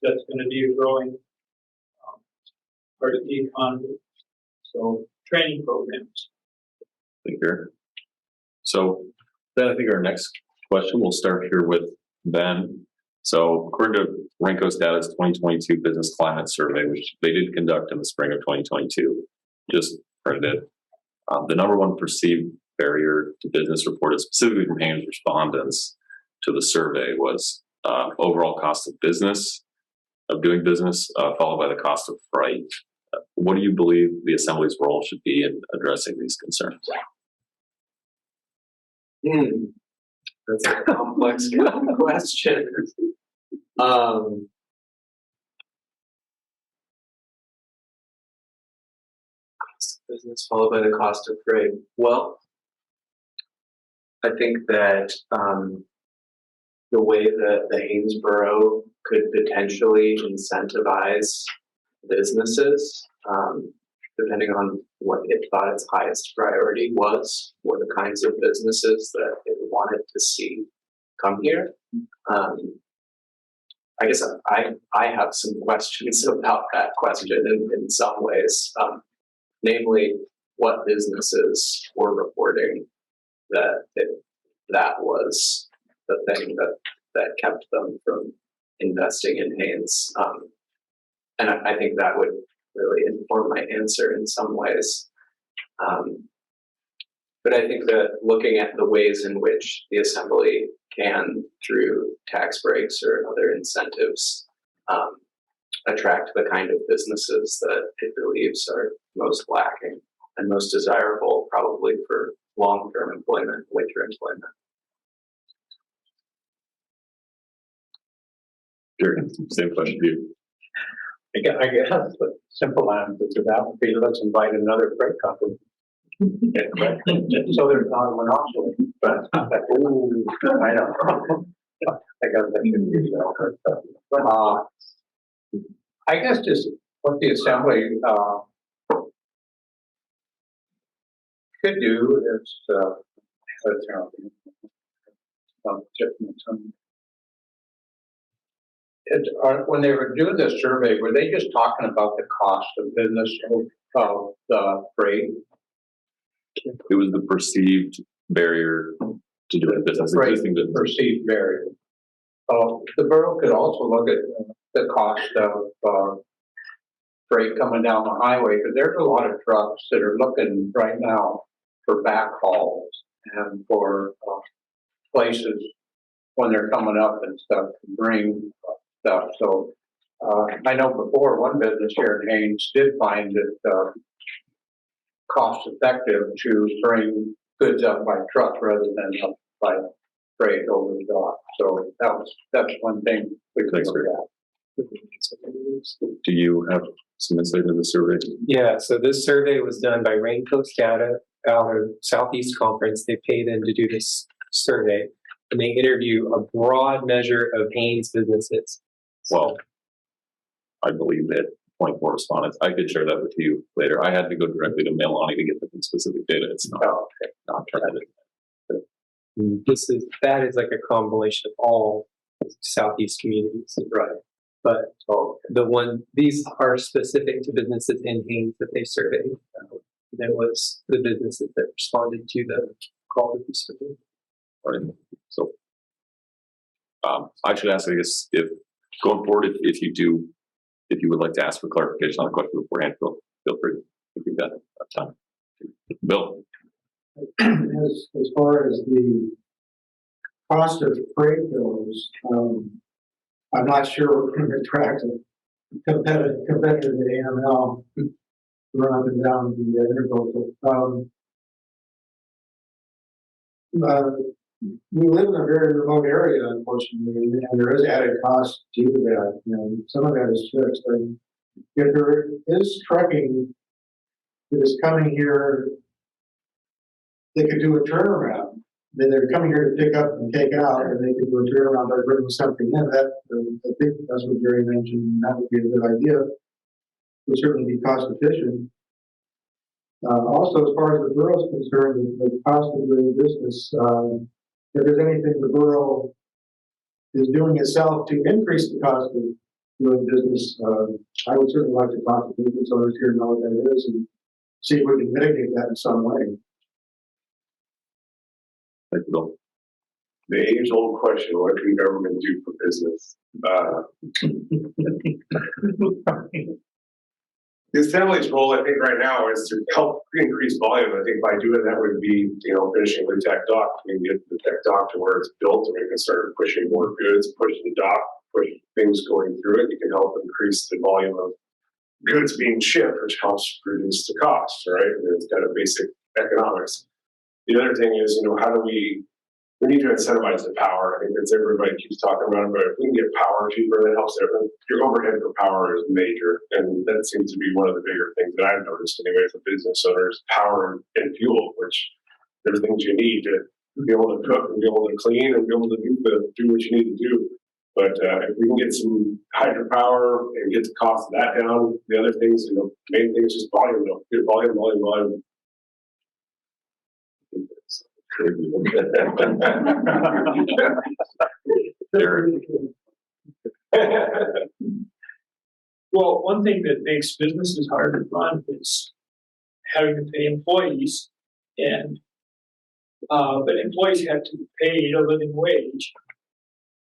that's going to be a growing part of the economy. So training programs. Thank you, Eric. So then I think our next question, we'll start here with Ben. So according to Renco's data's 2022 Business Climate Survey, which they did conduct in the spring of 2022, just printed it, the number one perceived barrier to business reported specifically from Haines respondents to the survey was overall cost of doing business, followed by the cost of freight. What do you believe the Assembly's role should be in addressing these concerns? That's a complex question. Cost of business followed by the cost of freight. Well, I think that the way that the Haines Borough could potentially incentivize businesses, depending on what it thought its highest priority was, for the kinds of businesses that it wanted to see come here. I guess I have some questions about that question in some ways, namely what businesses were reporting that was the thing that kept them from investing in Haines. And I think that would really inform my answer in some ways. But I think that looking at the ways in which the Assembly can, through tax breaks or other incentives, attract the kind of businesses that it believes are most lacking and most desirable, probably for long-term employment, winter employment. Sure. Same question to you. I guess the simple answer to that would be, let's invite another freight company. So there's not a monopoly. But ooh, I know. I got that should be I guess just what the assembly could do is when they were doing this survey, were they just talking about the cost of business of the freight? It was the perceived barrier to doing business, Freight existing business. perceived barrier. The borough could also look at the cost of freight coming down the highway, because there's a lot of trucks that are looking right now for backhauls and for places when they're coming up and stuff to bring stuff. So I know before one business here in Haines did find it cost effective to bring goods up by truck rather than up by freight over the dock. So that's one thing we could look at. Do you have some insight into the survey? Yeah, so this survey was done by Raincoast Data out of Southeast Conference. They pay them to do this survey, and they interview a broad measure of Haines businesses. Well, I believe that 24 respondents. I could share that with you later. I had to go directly to Mailani to get the specific data. It's not trying to. That is like a compilation of all Southeast communities. Right. But these are specific to businesses in Haines that they surveyed. That was the businesses that responded to the call to be surveyed. Right. So I should ask, I guess, if going forward, if you would like to ask for clarification on a question beforehand, feel free to do that time. Bill. As far as the cost of freight goes, I'm not sure we're going to attract a competitor to AML run up and down the intercoastal. We live in a very remote area, unfortunately, and there is added cost due to that. Some of that is fixed. But if there is trucking that is coming here, they could do a turnaround. They're coming here to pick up and take out, and they could do a turnaround by bringing something in. That I think that's what Jerry mentioned. That would be a good idea. Would certainly be cost efficient. Also, as far as the borough is concerned, the cost of doing business, if there's anything the borough is doing itself to increase the cost of doing business, I would certainly like to talk to business owners here and know what that is and see if we can mitigate that in some way. Thank you, Bill. The age-old question: what can government do for business? The Assembly's role, I think, right now is to help increase volume. I think by doing that would be, finishing the tech dock. We can get the tech dock to where it's built, and we can start pushing more goods, push the dock, push things going through it. You can help increase the volume of goods being shipped, which helps reduce the cost, right? And it's kind of basic economics. The other thing is, how do we need to incentivize the power. I think that's everybody keeps talking about it, but if we can get power cheaper, that helps everything. Your overhead for power is major, and that seems to be one of the bigger things that I've noticed anyway for business owners: power and fuel, which there's things you need to be able to cook and be able to clean and be able to do what you need to do. But if we can get some hydropower and get the cost of that down, the other things, main thing is just volume. Get volume. Well, one thing that makes businesses hard to run is having to pay employees, and but employees have to be paid a living wage,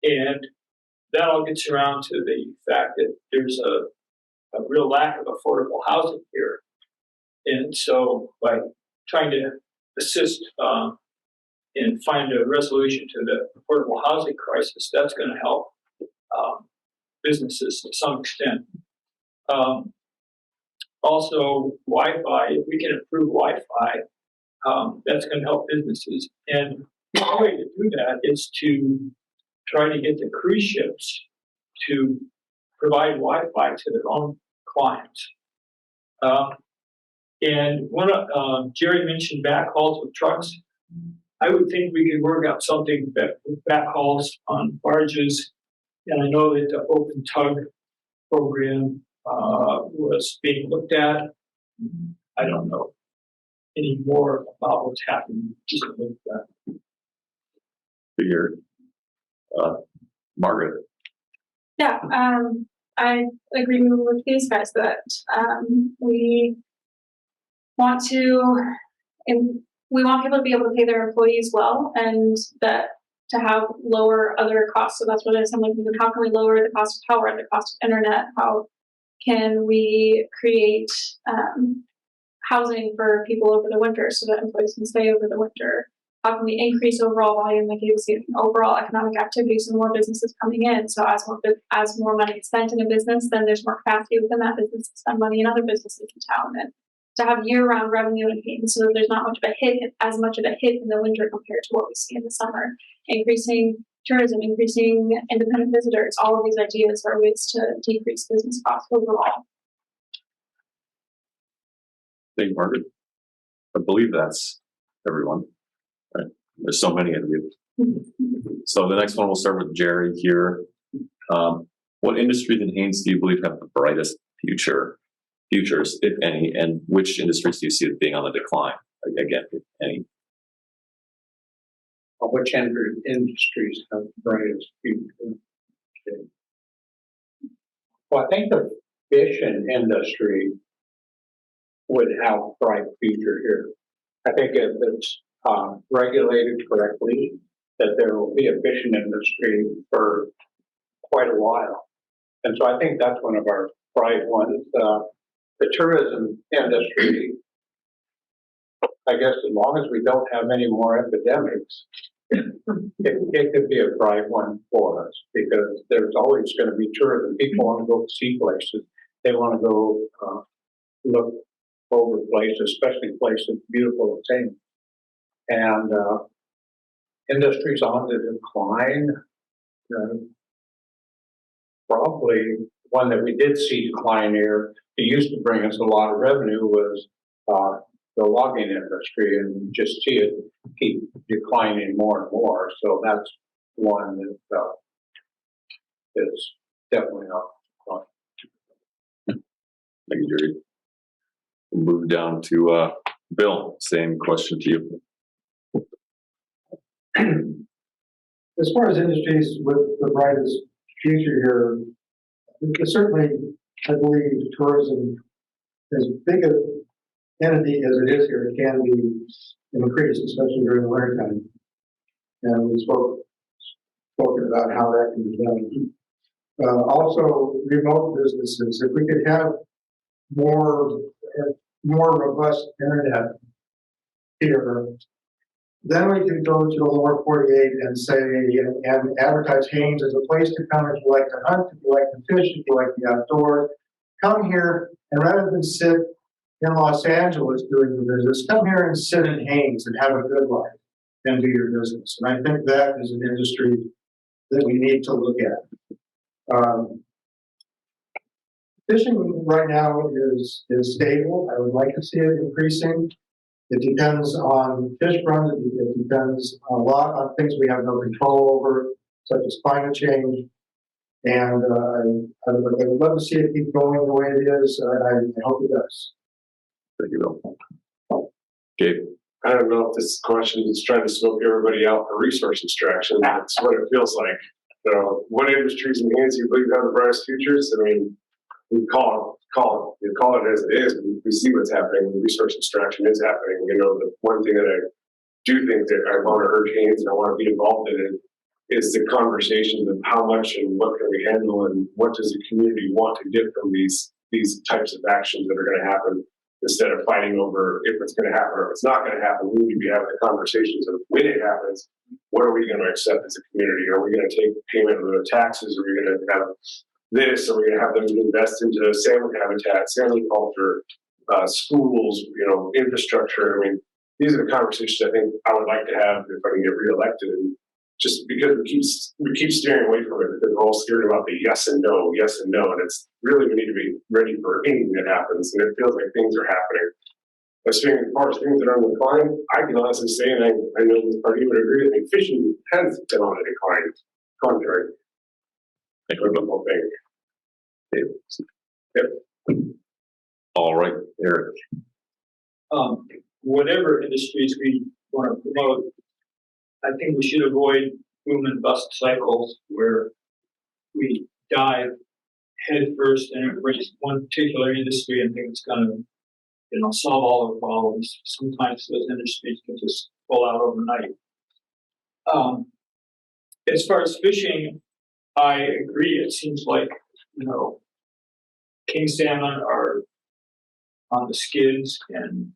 and that all gets around to the fact that there's a real lack of affordable housing here, and so by trying to assist and find a resolution to the affordable housing crisis, that's going to help businesses to some extent. Also, Wi-Fi, if we can improve Wi-Fi, that's going to help businesses. And the way to do that is to try to get the cruise ships to provide Wi-Fi to their own clients. And Jerry mentioned backhauls with trucks. I would think we could work out something that with backhauls on barges And I know that the open tug program was being looked at. I don't know any more about what's happening with that. Figure. Margaret. Yeah, I agree with these guys that we want people to be able to pay their employees well, and that to have lower other costs. So that's what it is. I'm looking at how can we lower the cost of power, the cost of internet? How can we create housing for people over the winter so that employees can stay over the winter? How can we increase overall volume, like you see, overall economic activity, so more businesses coming in? So as more money is spent in a business, then there's more capacity within that business to spend money in other businesses in town, and to have year-round revenue in Haines, so that there's not much of a hit, as much of a hit in the winter compared to what we see in the summer. Increasing tourism, increasing independent visitors, all of these ideas are ways to decrease business costs overall. Thank you, Margaret. I believe that's everyone. Right. There's so many of you. So the next one, we'll start with Jerry here. What industries in Haines do you believe have the brightest futures, if any, and which industries do you see as being on the decline? Again, if any. Which industries have the brightest future? Okay. Well, I think the fishing industry would have a bright future here. I think if it's regulated correctly, that there will be a fishing industry for quite a while. And so I think that's one of our bright ones. The tourism industry, I guess as long as we don't have any more epidemics, it could be a bright one for us, because there's always going to be tourism. People want to go see places. They want to go look over places, especially places beautiful and same. And industries on the decline, probably one that we did see decline here. It used to bring us a lot of revenue was the logging industry, and you just see it keep declining more and more. So that's one that is definitely not declining. Thank you, Jerry. We'll move down to Bill. Same question to you. As far as industries with the brightest future here, certainly I believe tourism, as big an entity as it is here, it can be increased, especially during the winter time. And we've spoken about how that can be done. Also, remote businesses, if we could have more robust internet here, then we could go to the lower 48 and say, and advertise Haines as a place to come if you like to hunt, if you like to fish, if you like the outdoors. Come here, and rather than sit in Los Angeles doing your business, come here and sit in Haines and have a good life and do your business. And I think that is an industry that we need to look at. Fishing right now is stable. I would like to see it increasing. It depends on fish runs. It depends a lot on things we have no control over, such as climate change. And I would love to see it keep going the way it is. I hope it does. Thank you, Bill. Gabe. I don't know if this question is trying to smoke everybody out for resource extraction. That's what it feels like. So, what industries in Haines do you believe have the brightest futures? I mean, we call it as it is. We see what's happening. Resource extraction is happening. You know, the one thing that I do think that I want to urge Haines and I want to be involved in it is the conversations of how much and what can we handle and what does the community want to get from these types of actions that are going to happen, instead of fighting over if it's going to happen or if it's not going to happen. We need to be having the conversations of when it happens, what are we going to accept as a community? Are we going to take payment of the taxes? Are we going to have this? Are we going to have them invest into salmon habitat, salmon culture, schools, infrastructure? I mean, these are the conversations I think I would like to have if I can get reelected. And just because we keep steering away from it because we're all scared about the yes and no, and it's really, we need to be ready for anything that happens. And it feels like things are happening. As far as things that are on the decline, I can honestly say, and I know this party would agree with me, fishing has been on a decline. Contrary. Thank you. wonderful thing. All right, Eric. Whatever industries we want to promote, I think we should avoid boom and bust cycles where we dive head first and embrace one particular industry and think it's going to, solve all our problems. Sometimes those industries can just fall out overnight. As far as fishing, I agree. It seems like, king salmon are on the skids. And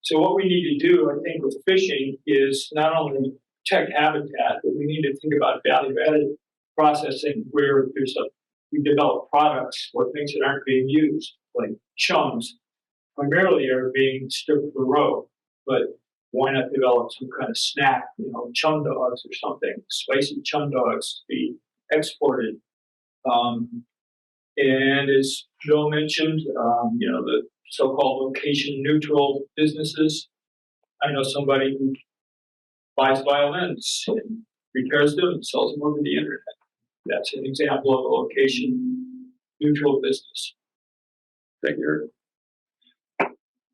so what we need to do, I think, with fishing is not only protect habitat, but we need to think about value-added processing where we develop products or things that aren't being used, like chums, primarily are being stripped for roe, but why not develop some kind of snack, chum dogs or something, spicy chum dogs to be exported. And as Bill mentioned, the so-called location neutral businesses. I know somebody who buys violins and repairs them and sells them over the internet. That's an example of a location neutral business. Thank you, Eric.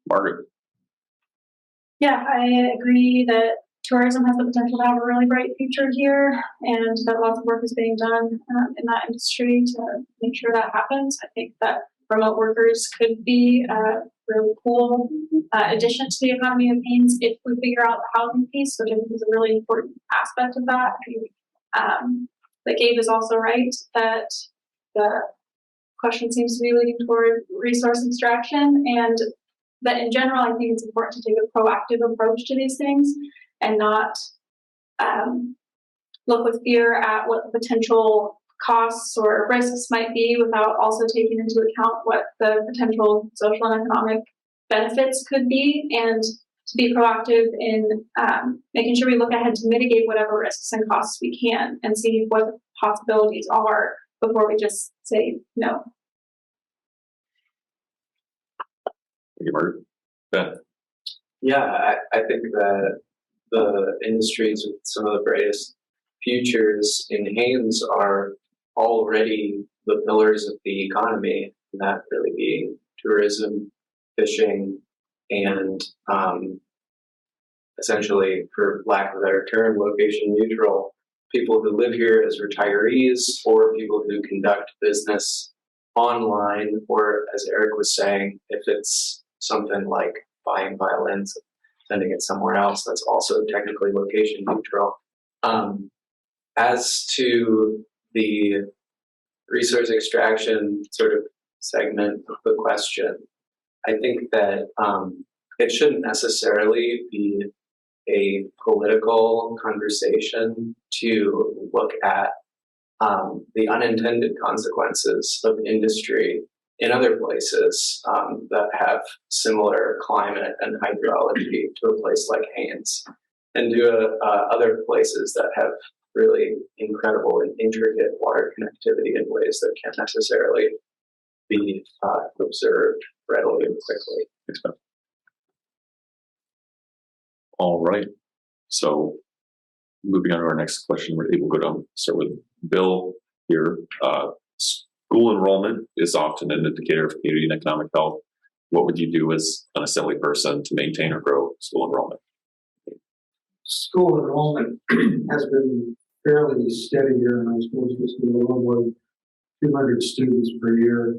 Margaret. Yeah, I agree that tourism has the potential to have a really bright future here, and that lots of work is being done in that industry to make sure that happens. I think that remote workers could be a really cool addition to the economy of Haines if we figure out the housing piece, which I think is a really important aspect of that. But Gabe is also right that the question seems to be leading toward resource extraction, and that in general, I think it's important to take a proactive approach to these things and not look with fear at what the potential costs or risks might be without also taking into account what the potential social and economic benefits could be, and to be proactive in making sure we look ahead to mitigate whatever risks and costs we can and see what the possibilities are before we just say no. Thank you, Margaret. Ben. Yeah, I think that the industries with some of the brightest futures in Haines are already the pillars of the economy, and that really being tourism, fishing, and essentially, for lack of a better term, location neutral, people who live here as retirees or people who conduct business online, or as Eric was saying, if it's something like buying violins, sending it somewhere else, that's also technically location neutral. As to the resource extraction sort of segment of the question, I think that it shouldn't necessarily be a political conversation to look at the unintended consequences of industry in other places that have similar climate and hydrology to a place like Haines, and to other places that have really incredible and intricate water connectivity in ways that can't necessarily be observed readily and quickly. All right. So moving on to our next question, we're able to go down, start with Bill here. School enrollment is often an indicator of community and economic health. What would you do as an assembly person to maintain or grow school enrollment? School enrollment has been fairly steady here in our school system, a little more than 200 students per year.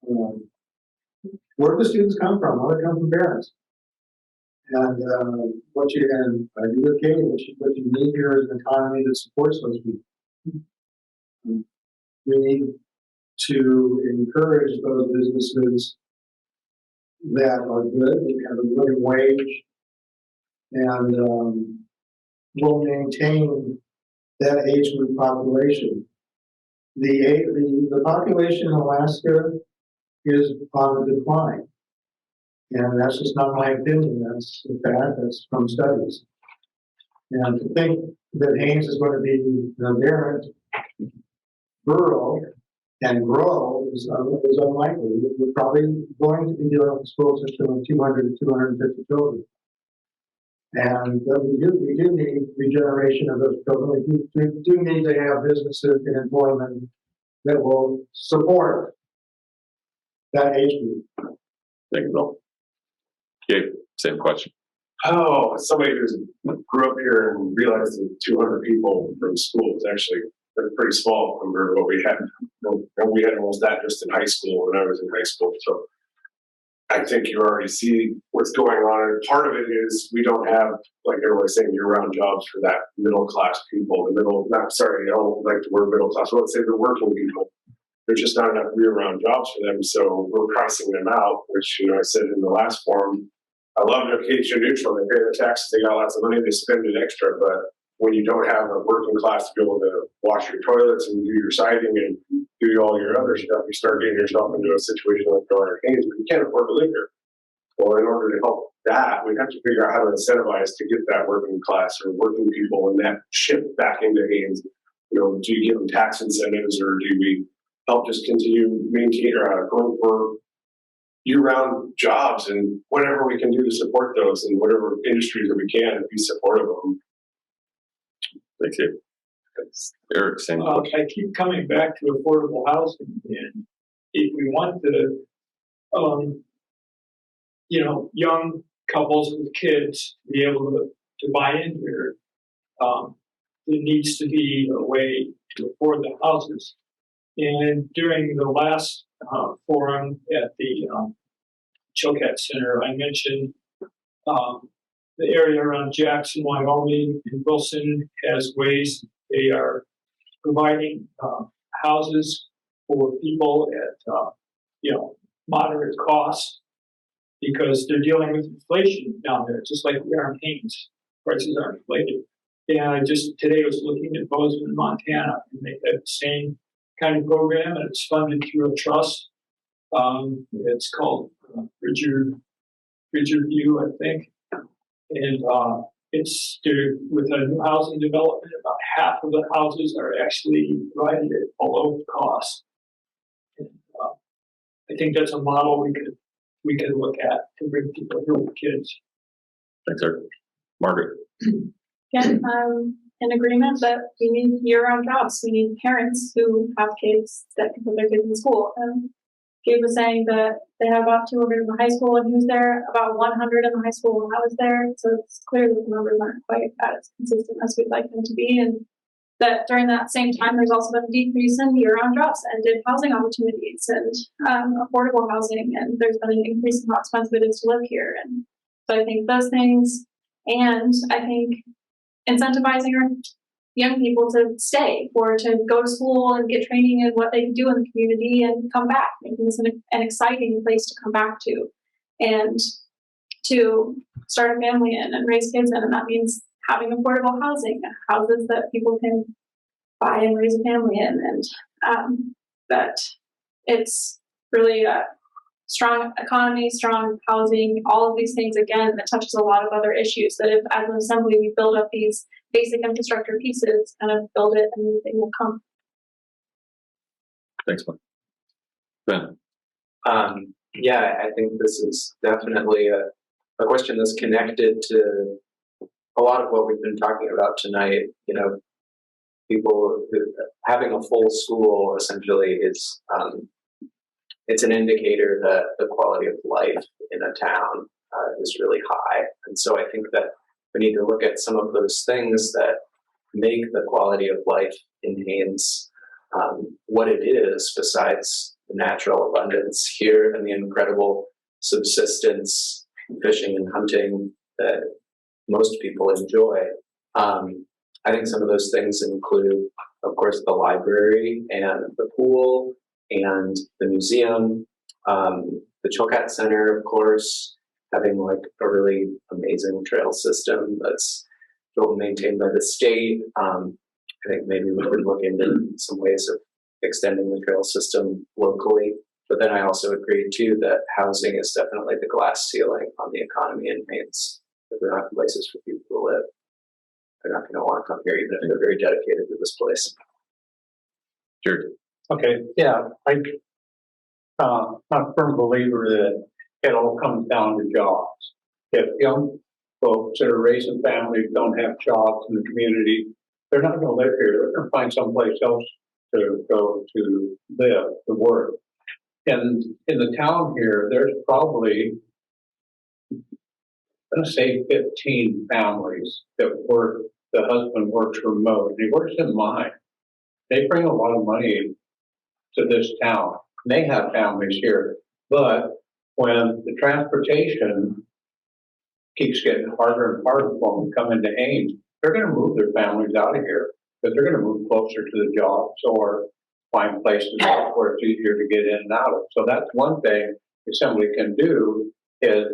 Where do the students come from? Well, they come from parents. And I agree with Katie, what you need here is an economy that supports those people. We need to encourage those businesses that are good, that have a living wage, and will maintain that age group population. The population in Alaska is on the decline. And that's just not my opinion, that's the fact, that's from studies. And to think that Haines is going to be an aberrant, rural, and grow is unlikely. We're probably going to be dealing with a school system of 200 to 250 children. And we do need regeneration of those children. We do need to have businesses and employment that will support that age group. Thank you, Bill. Gabe, same question. Oh, somebody who grew up here and realized that 200 people from school was actually a pretty small number of what we had. And we had almost that just in high school when I was in high school. So I think you already see what's going on. And part of it is we don't have, like everybody's saying, year-round jobs for that middle class people. I don't like the word middle class. Let's say the working people. There's just not enough year-round jobs for them. So we're pricing them out, which, I said in the last forum, I love location neutral. They pay the taxes, they got lots of money, they spend it extra. But when you don't have a working class to be able to wash your toilets and do your siding and do all your other stuff, you start getting yourself into a situation like Garner Haines, but you can't afford to live here. Well, in order to help that, we have to figure out how to incentivize to get that working class or working people and that shift back into Haines. Do you give them tax incentives, or do we help just continue maintain or going for year-round jobs and whatever we can do to support those and whatever industries that we can be supportive of them. Thanks, Gabe. Eric, same question. I keep coming back to affordable housing, and if we want the, young couples with kids to be able to buy in here, there needs to be a way to afford the houses. And during the last forum at the Chilkat Center, I mentioned the area around Jackson, Wyoming, and Wilson has ways they are providing houses for people at moderate cost, because they're dealing with inflation down there, just like we are in Haines. Prices are inflated. And I just today was looking at Bozeman, Montana, and they have the same kind of program, and it's funded through a trust. It's called Bridger View, I think. And it's with a new housing development, about half of the houses are actually provided at below cost. And, I think that's a model we could look at to bring people here with kids. Thanks, Eric. Margaret. Again, in agreement that we need year-round jobs. We need parents who have kids that can put their kids in school. Gabe was saying that they have about 200 in the high school, and he was there about 100 in the high school when I was there. So it's clear that the numbers aren't quite as consistent as we'd like them to be. And that during that same time, there's also been a decrease in year-round jobs and in housing opportunities and affordable housing. And there's been an increase in how expensive it is to live here. And so I think those things, and I think incentivizing our young people to stay or to go to school and get training in what they can do in the community and come back, making this an exciting place to come back to and to start a family in and raise kids in. And that means having affordable housing, houses that people can buy and raise a family in, and that it's really a strong economy, strong housing, all of these things, again, that touches a lot of other issues, that if as an assembly we build up these basic infrastructure pieces, kind of build it, and everything will come. Thanks, Mike. Ben. Yeah, I think this is definitely a question that's connected to a lot of what we've been talking about tonight. People having a full school essentially is it's an indicator that the quality of life in a town is really high. And so I think that we need to look at some of those things that make the quality of life in Haines what it is, besides the natural abundance here and the incredible subsistence, fishing and hunting that most people enjoy. I think some of those things include, of course, the library and the pool and the museum, the Chilkat Center, of course, having like a really amazing trail system that's built and maintained by the state. I think maybe we could look into some ways of extending the trail system locally. But then I also agree too that housing is definitely the glass ceiling on the economy in Haines. If we don't have places for people to live, they're not going to want to come here, even if they're very dedicated to this place. Jared. Okay, yeah, I'm a firm believer that it all comes down to jobs. If young folks that are raising families, don't have jobs in the community, they're not gonna live here, they're gonna find someplace else to go to live, to work. And in the town here, there's probably, I'm gonna say 15 families that work, the husband works remote, and he works in mine. They bring a lot of money to this town. They have families here, but when the transportation keeps getting harder and harder for them to come into Haines, they're gonna move their families out of here, because they're gonna move closer to the jobs or find places where it's easier to get in and out of. So that's one thing the assembly can do, is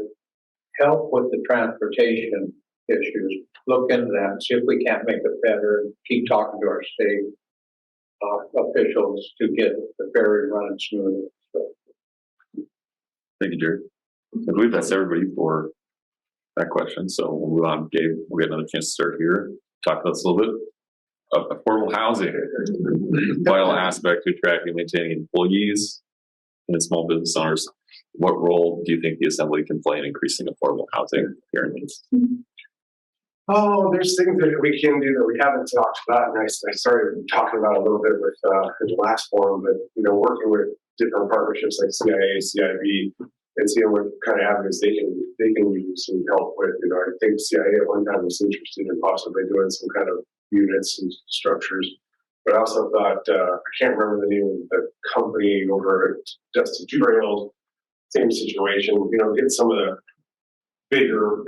help with the transportation issues. Look into that and see if we can't make it better, and keep talking to our state officials to get the ferry running smoothly. So, Thank you, Jared. I believe that's everybody for that question. So we'll move on. Gabe, we'll get another chance to start here. Talk to us a little bit of affordable housing, vital aspect to attracting and maintaining employees and small business owners. What role do you think the assembly can play in increasing affordable housing here in Haines? Oh, there's things that we can do that we haven't talked about, and I started talking about a little bit with the last forum, but working with different partnerships like CIA, CIB, and seeing what kind of avenues they can use and help with. I think CIA at one time was interested in possibly doing some kind of units and structures, but I also thought I can't remember the name of the company over at Dusty Trails. Same situation, get some of the bigger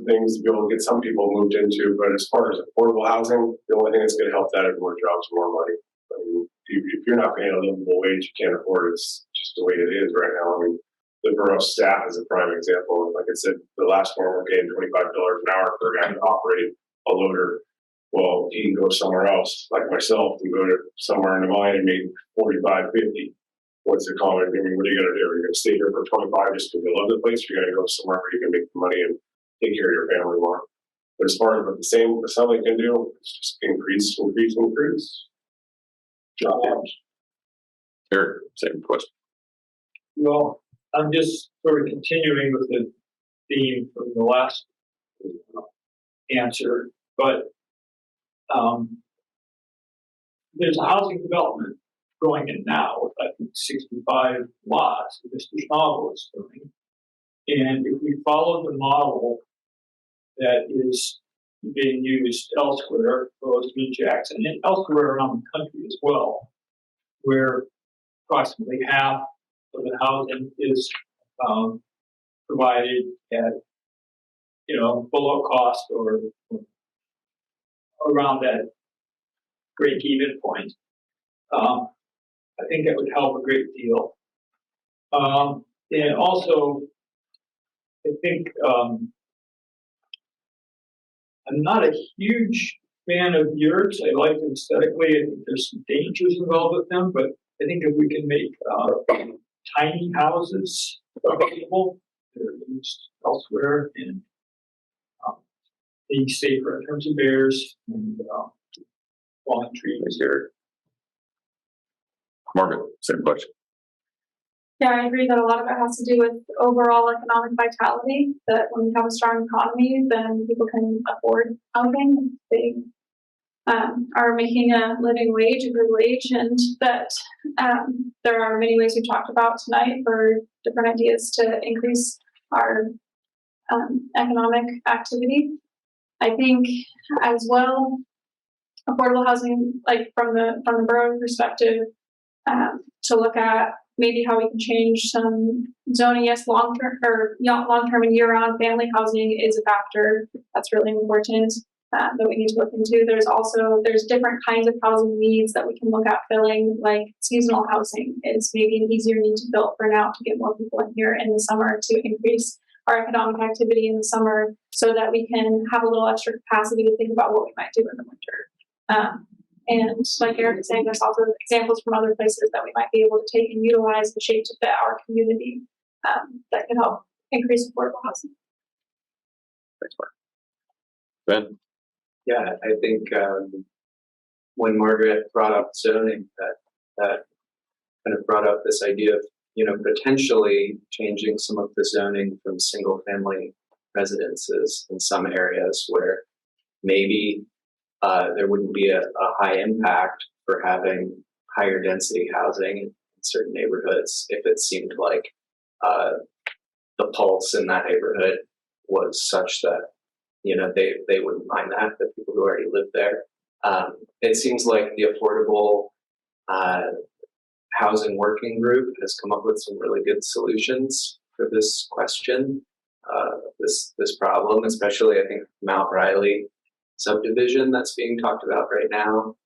things to be able to get some people moved into. But as far as affordable housing, the only thing that's going to help that is more jobs, more money. I mean, if you're not paying a livable wage, you can't afford it. It's just the way it is right now. I mean, the borough staff is a prime example. Like I said, the last one we're paying $25 an hour for a guy to operate a loader. Well, he can go somewhere else, like myself, and go to somewhere in the mine and make 45, 50. What's the common? I mean, what are you going to do? Are you going to stay here for 25 just because you love the place? You're going to go somewhere where you can make the money and take care of your family more. But as far as what the same assembly can do, it's just increase jobs. Eric, same question. Well, I'm just sort of continuing with the theme from the last answer, but there's a housing development going in now with, I think, 65 lots that Mr. Schnabel is doing. And if we follow the model that is being used elsewhere, Bozeman, Jackson, and elsewhere around the country as well, where approximately half of the housing is provided at, below cost or around that break-even point. I think that would help a great deal. And also, I think I'm not a huge fan of yurts. I like them aesthetically. I think there's some dangers involved with them, but I think if we can make tiny houses available, they're used elsewhere and being safer in terms of bears and falling trees. Eric. Margaret, same question. Yeah, I agree that a lot of it has to do with overall economic vitality, that when we have a strong economy, then people can afford housing. They are making a living wage, a good wage, and that there are many ways we talked about tonight for different ideas to increase our economic activity. I think as well, affordable housing, like from the borough perspective, to look at maybe how we can change some zoning. Yes, long-term and year-round family housing is a factor that's really important that we need to look into. There's different kinds of housing needs that we can look at filling, like seasonal housing is maybe an easier need to fill for now to get more people in here in the summer to increase our economic activity in the summer so that we can have a little extra capacity to think about what we might do in the winter. And like Eric was saying, there's also examples from other places that we might be able to take and utilize the shape to fit our community that can help increase affordable housing. Thanks, Mark. Ben? Yeah, I think when Margaret brought up zoning, that kind of brought up this idea of, potentially changing some of the zoning from single family residences in some areas where maybe there wouldn't be a high impact for having higher density housing in certain neighborhoods if it seemed like the pulse in that neighborhood was such that, you know, they wouldn't mind that, the people who already live there. It seems like the affordable housing working group has come up with some really good solutions for this question, this problem, especially I think Mount Riley subdivision that's being talked about right now.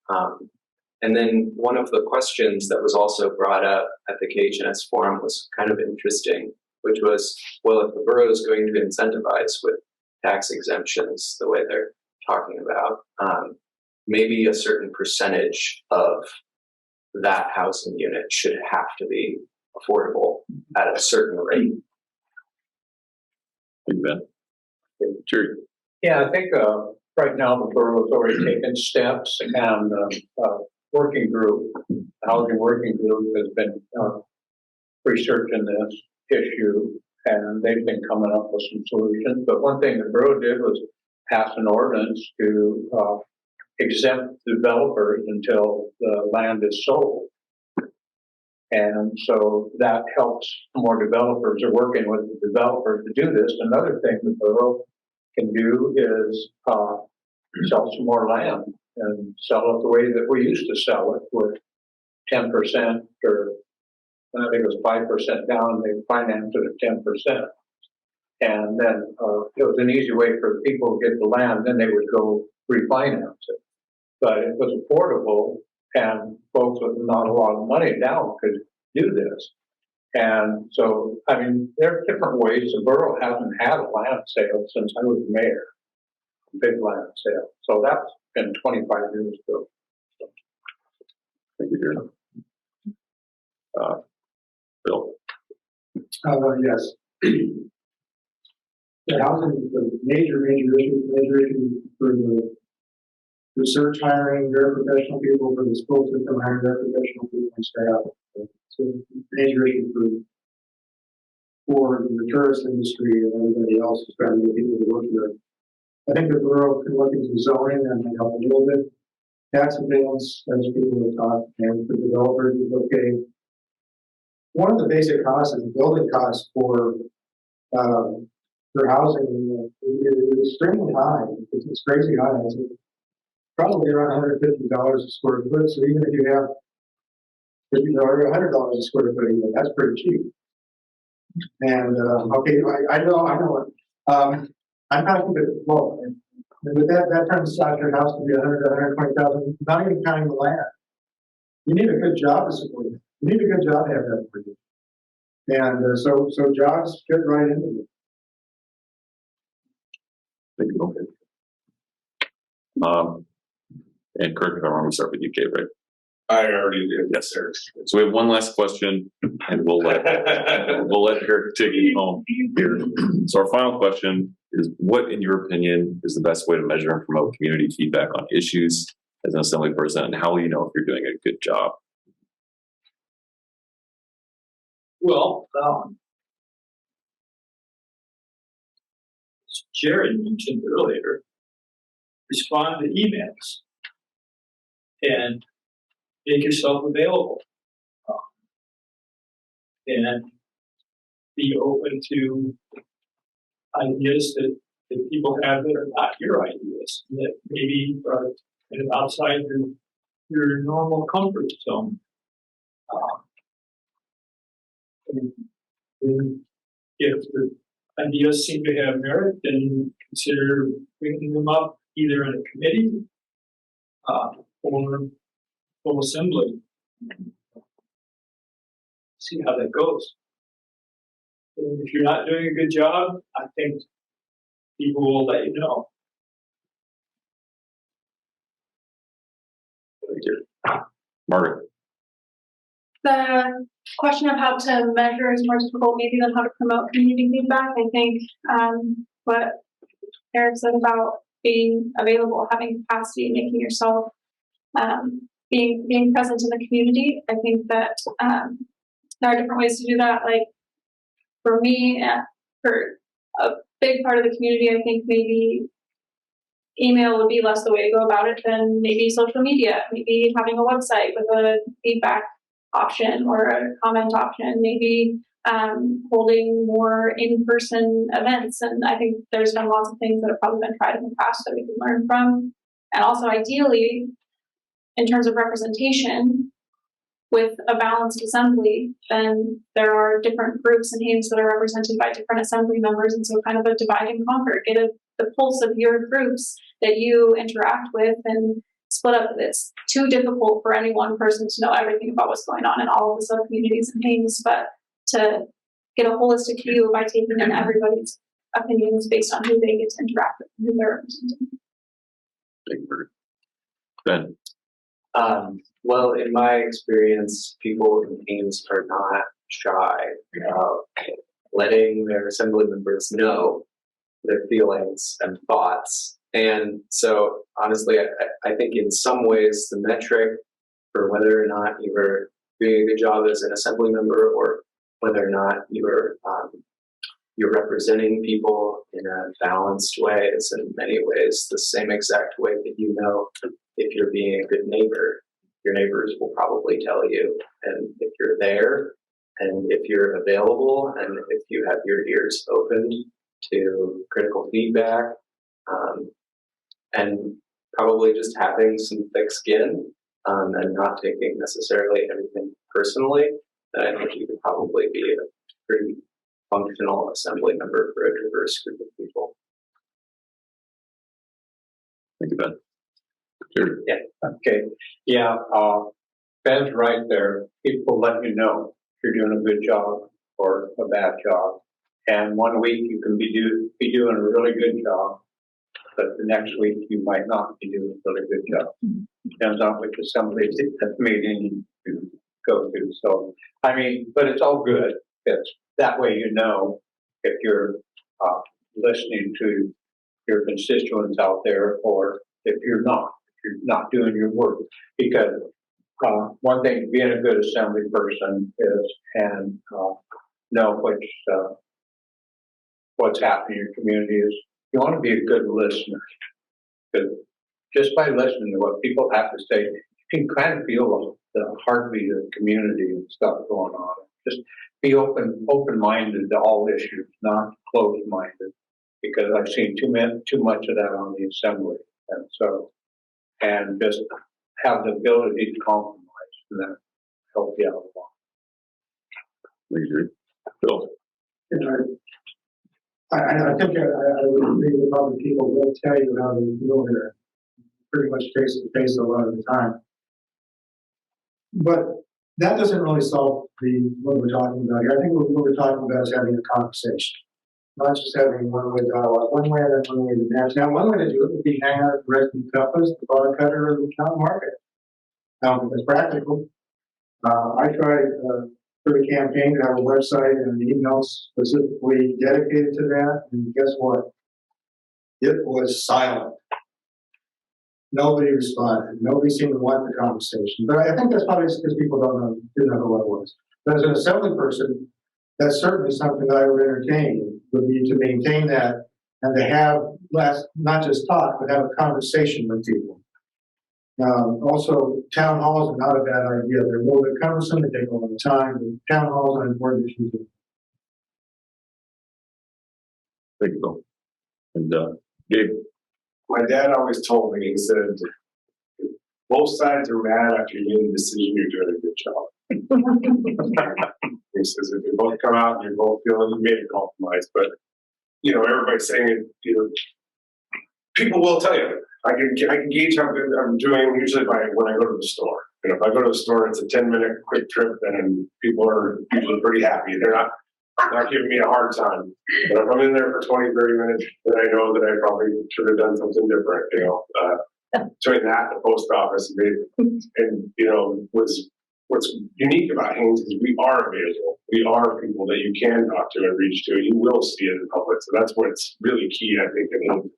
And then one of the questions that was also brought up at the KHNS forum was kind of interesting, which was, well, if the borough is going to incentivize with tax exemptions the way they're talking about, maybe a certain percentage of that housing unit should have to be affordable at a certain rate. Sure. Yeah, I think right now the borough's already taken steps, and working group, housing working group has been researching this issue, and they've been coming up with some solutions. But one thing the borough did was pass an ordinance to exempt developers until the land is sold. And so that helps more developers are working with the developers to do this. Another thing the borough can do is sell some more land and sell it the way that we used to sell it, with 10% or I think it was 5% down, they financed it at 10%. And then it was an easy way for people to get the land, then they would go refinance it. But it was affordable, and folks with not a lot of money now could do this. And so, I mean, there are different ways. The borough hasn't had a land sale since I was mayor, a big land sale. So that's been 25 years ago. Thank you, Darren. Bill. Yes. The housing is a major issue for the research hiring their professional people, for the school system hiring their professional people and staff. It's a major issue for the tourist industry and everybody else who's trying to get people to work here. I think the borough can look into zoning and help a little bit. Tax abatements, as people have talked, and for developers is okay. One of the basic costs is the building costs for housing is extremely high. It's crazy high. It's probably around $150 a square foot. So even if you have $50 or $100 a square foot, even that's pretty cheap. And okay, I know. I'm not going to well, and with that time size, your house can be 100 to 120,000. Not even counting the land. You need a good job to support it. You need a good job to have that for you. And so jobs fit right into it. Thank you. And Kirk, if I'm wrong, we start with you, Kate, right? I already did. Yes, sir. So we have one last question, and we'll let Kirk take it home here. So our final question is: what, in your opinion, is the best way to measure and promote community feedback on issues as an assembly person, and how will you know if you're doing a good job? Well, as Jared mentioned earlier, respond to emails and make yourself available, and be open to ideas that people have that are not your ideas, that maybe are kind of outside your normal comfort zone. And if the ideas seem to have merit, then consider bringing them up either in a committee or full assembly. See how that goes. And if you're not doing a good job, I think people will let you know. Thank you. Margaret. The question of how to measure is more difficult maybe than how to promote community feedback. I think what Eric said about being available, having capacity, making yourself being present in the community. I think that there are different ways to do that. Like for me, for a big part of the community, I think maybe email would be less the way to go about it than maybe social media, maybe having a website with a feedback option or a comment option, maybe holding more in-person events. And I think there's been lots of things that have probably been tried in the past that we can learn from. And also ideally, in terms of representation, with a balanced assembly, then there are different groups in Haines that are represented by different assembly members. And so kind of a divide and conquer, get the pulse of your groups that you interact with and split up. It's too difficult for any one person to know everything about what's going on in all of the sub-communities and Haines, but to get a holistic view by taking in everybody's opinions based on who they get to interact with and who they're representing. Thank you. Ben. Well, in my experience, people in Haines are not shy about letting their assembly members know their feelings and thoughts. And so, honestly, I think in some ways the metric for whether or not you are doing a good job as an assembly member or whether or not you're representing people in a balanced way is in many ways the same exact way that you know if you're being a good neighbor. Your neighbors will probably tell you, and if you're there, and if you're available, and if you have your ears opened to critical feedback, and probably just having some thick skin, and not taking necessarily everything personally, then I think you could probably be a pretty functional assembly member for a diverse group of people. Thank you, Ben. Sure. Yeah. Okay. Yeah. Ben's right there. People let you know if you're doing a good job or a bad job. And one week you can be doing a really good job, but the next week you might not be doing a really good job. Depends on which assembly meeting you go to. So, I mean, but it's all good. It's that way you know if you're listening to your constituents out there or if you're not doing your work. Because one thing, being a good assembly person is, and know what's happening in your community is, you want to be a good listener. Because just by listening to what people have to say, you can kind of feel the heartbeat of the community and stuff going on. Just be open-minded to all issues, not closed-minded. Because I've seen too much of that on the assembly. And so, and just have the ability to compromise and then help you out a lot. Please, Bill. I think I would agree with other people will tell you how they feel here, pretty much face to face a lot of the time. But that doesn't really solve what we're talking about here. I think what we're talking about is having a conversation, not just having one-way dialogue, one way and then one way to the next. Now, one way to do it would be hang out at the resident compass, the bar cutter, or the town market. It's practical. I tried for the campaign to have a website and an email specifically dedicated to that, and guess what? It was silent. Nobody responded. Nobody seemed to want the conversation. But I think that's probably because people didn't know who I was. But as an assembly person, that's certainly something that I would entertain, would be to maintain that and to have not just talk, but have a conversation with people. Also, town halls are not a bad idea. They're a little bit cumbersome, they take a lot of time, but town halls are important issues. Thank you, Bill. And Gabe. My dad always told me, he said, both sides are mad after you made a decision, you're doing a good job. He says, if you both come out and you're both feeling you made a compromise, but everybody's saying it, people will tell you. I can gauge how good I'm doing usually when I go to the store. And if I go to the store, it's a 10-minute quick trip, then people are usually pretty happy. They're not giving me a hard time. But if I'm in there for 20, 30 minutes, then I know that I probably should have done something different, Between that and the post office, and what's unique about Haines is we are available. We are people that you can talk to and reach to, and you will see it in public. So that's what's really key, I think, in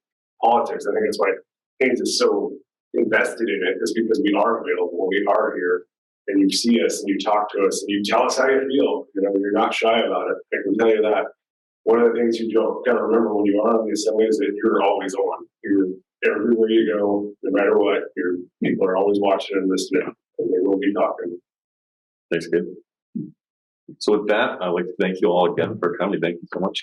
politics. I think that's why Haines is so invested in it, is because we are available, we are here, and you see us and you talk to us and you tell us how you feel. You're not shy about it. I can tell you that. one of the things you gotta remember when you are on the assembly is that you're always on. You're everywhere you go, no matter what, people are always watching and listening, and they will be talking. Thanks, good. So with that, I'd like to thank you all again for coming. Thank you so much.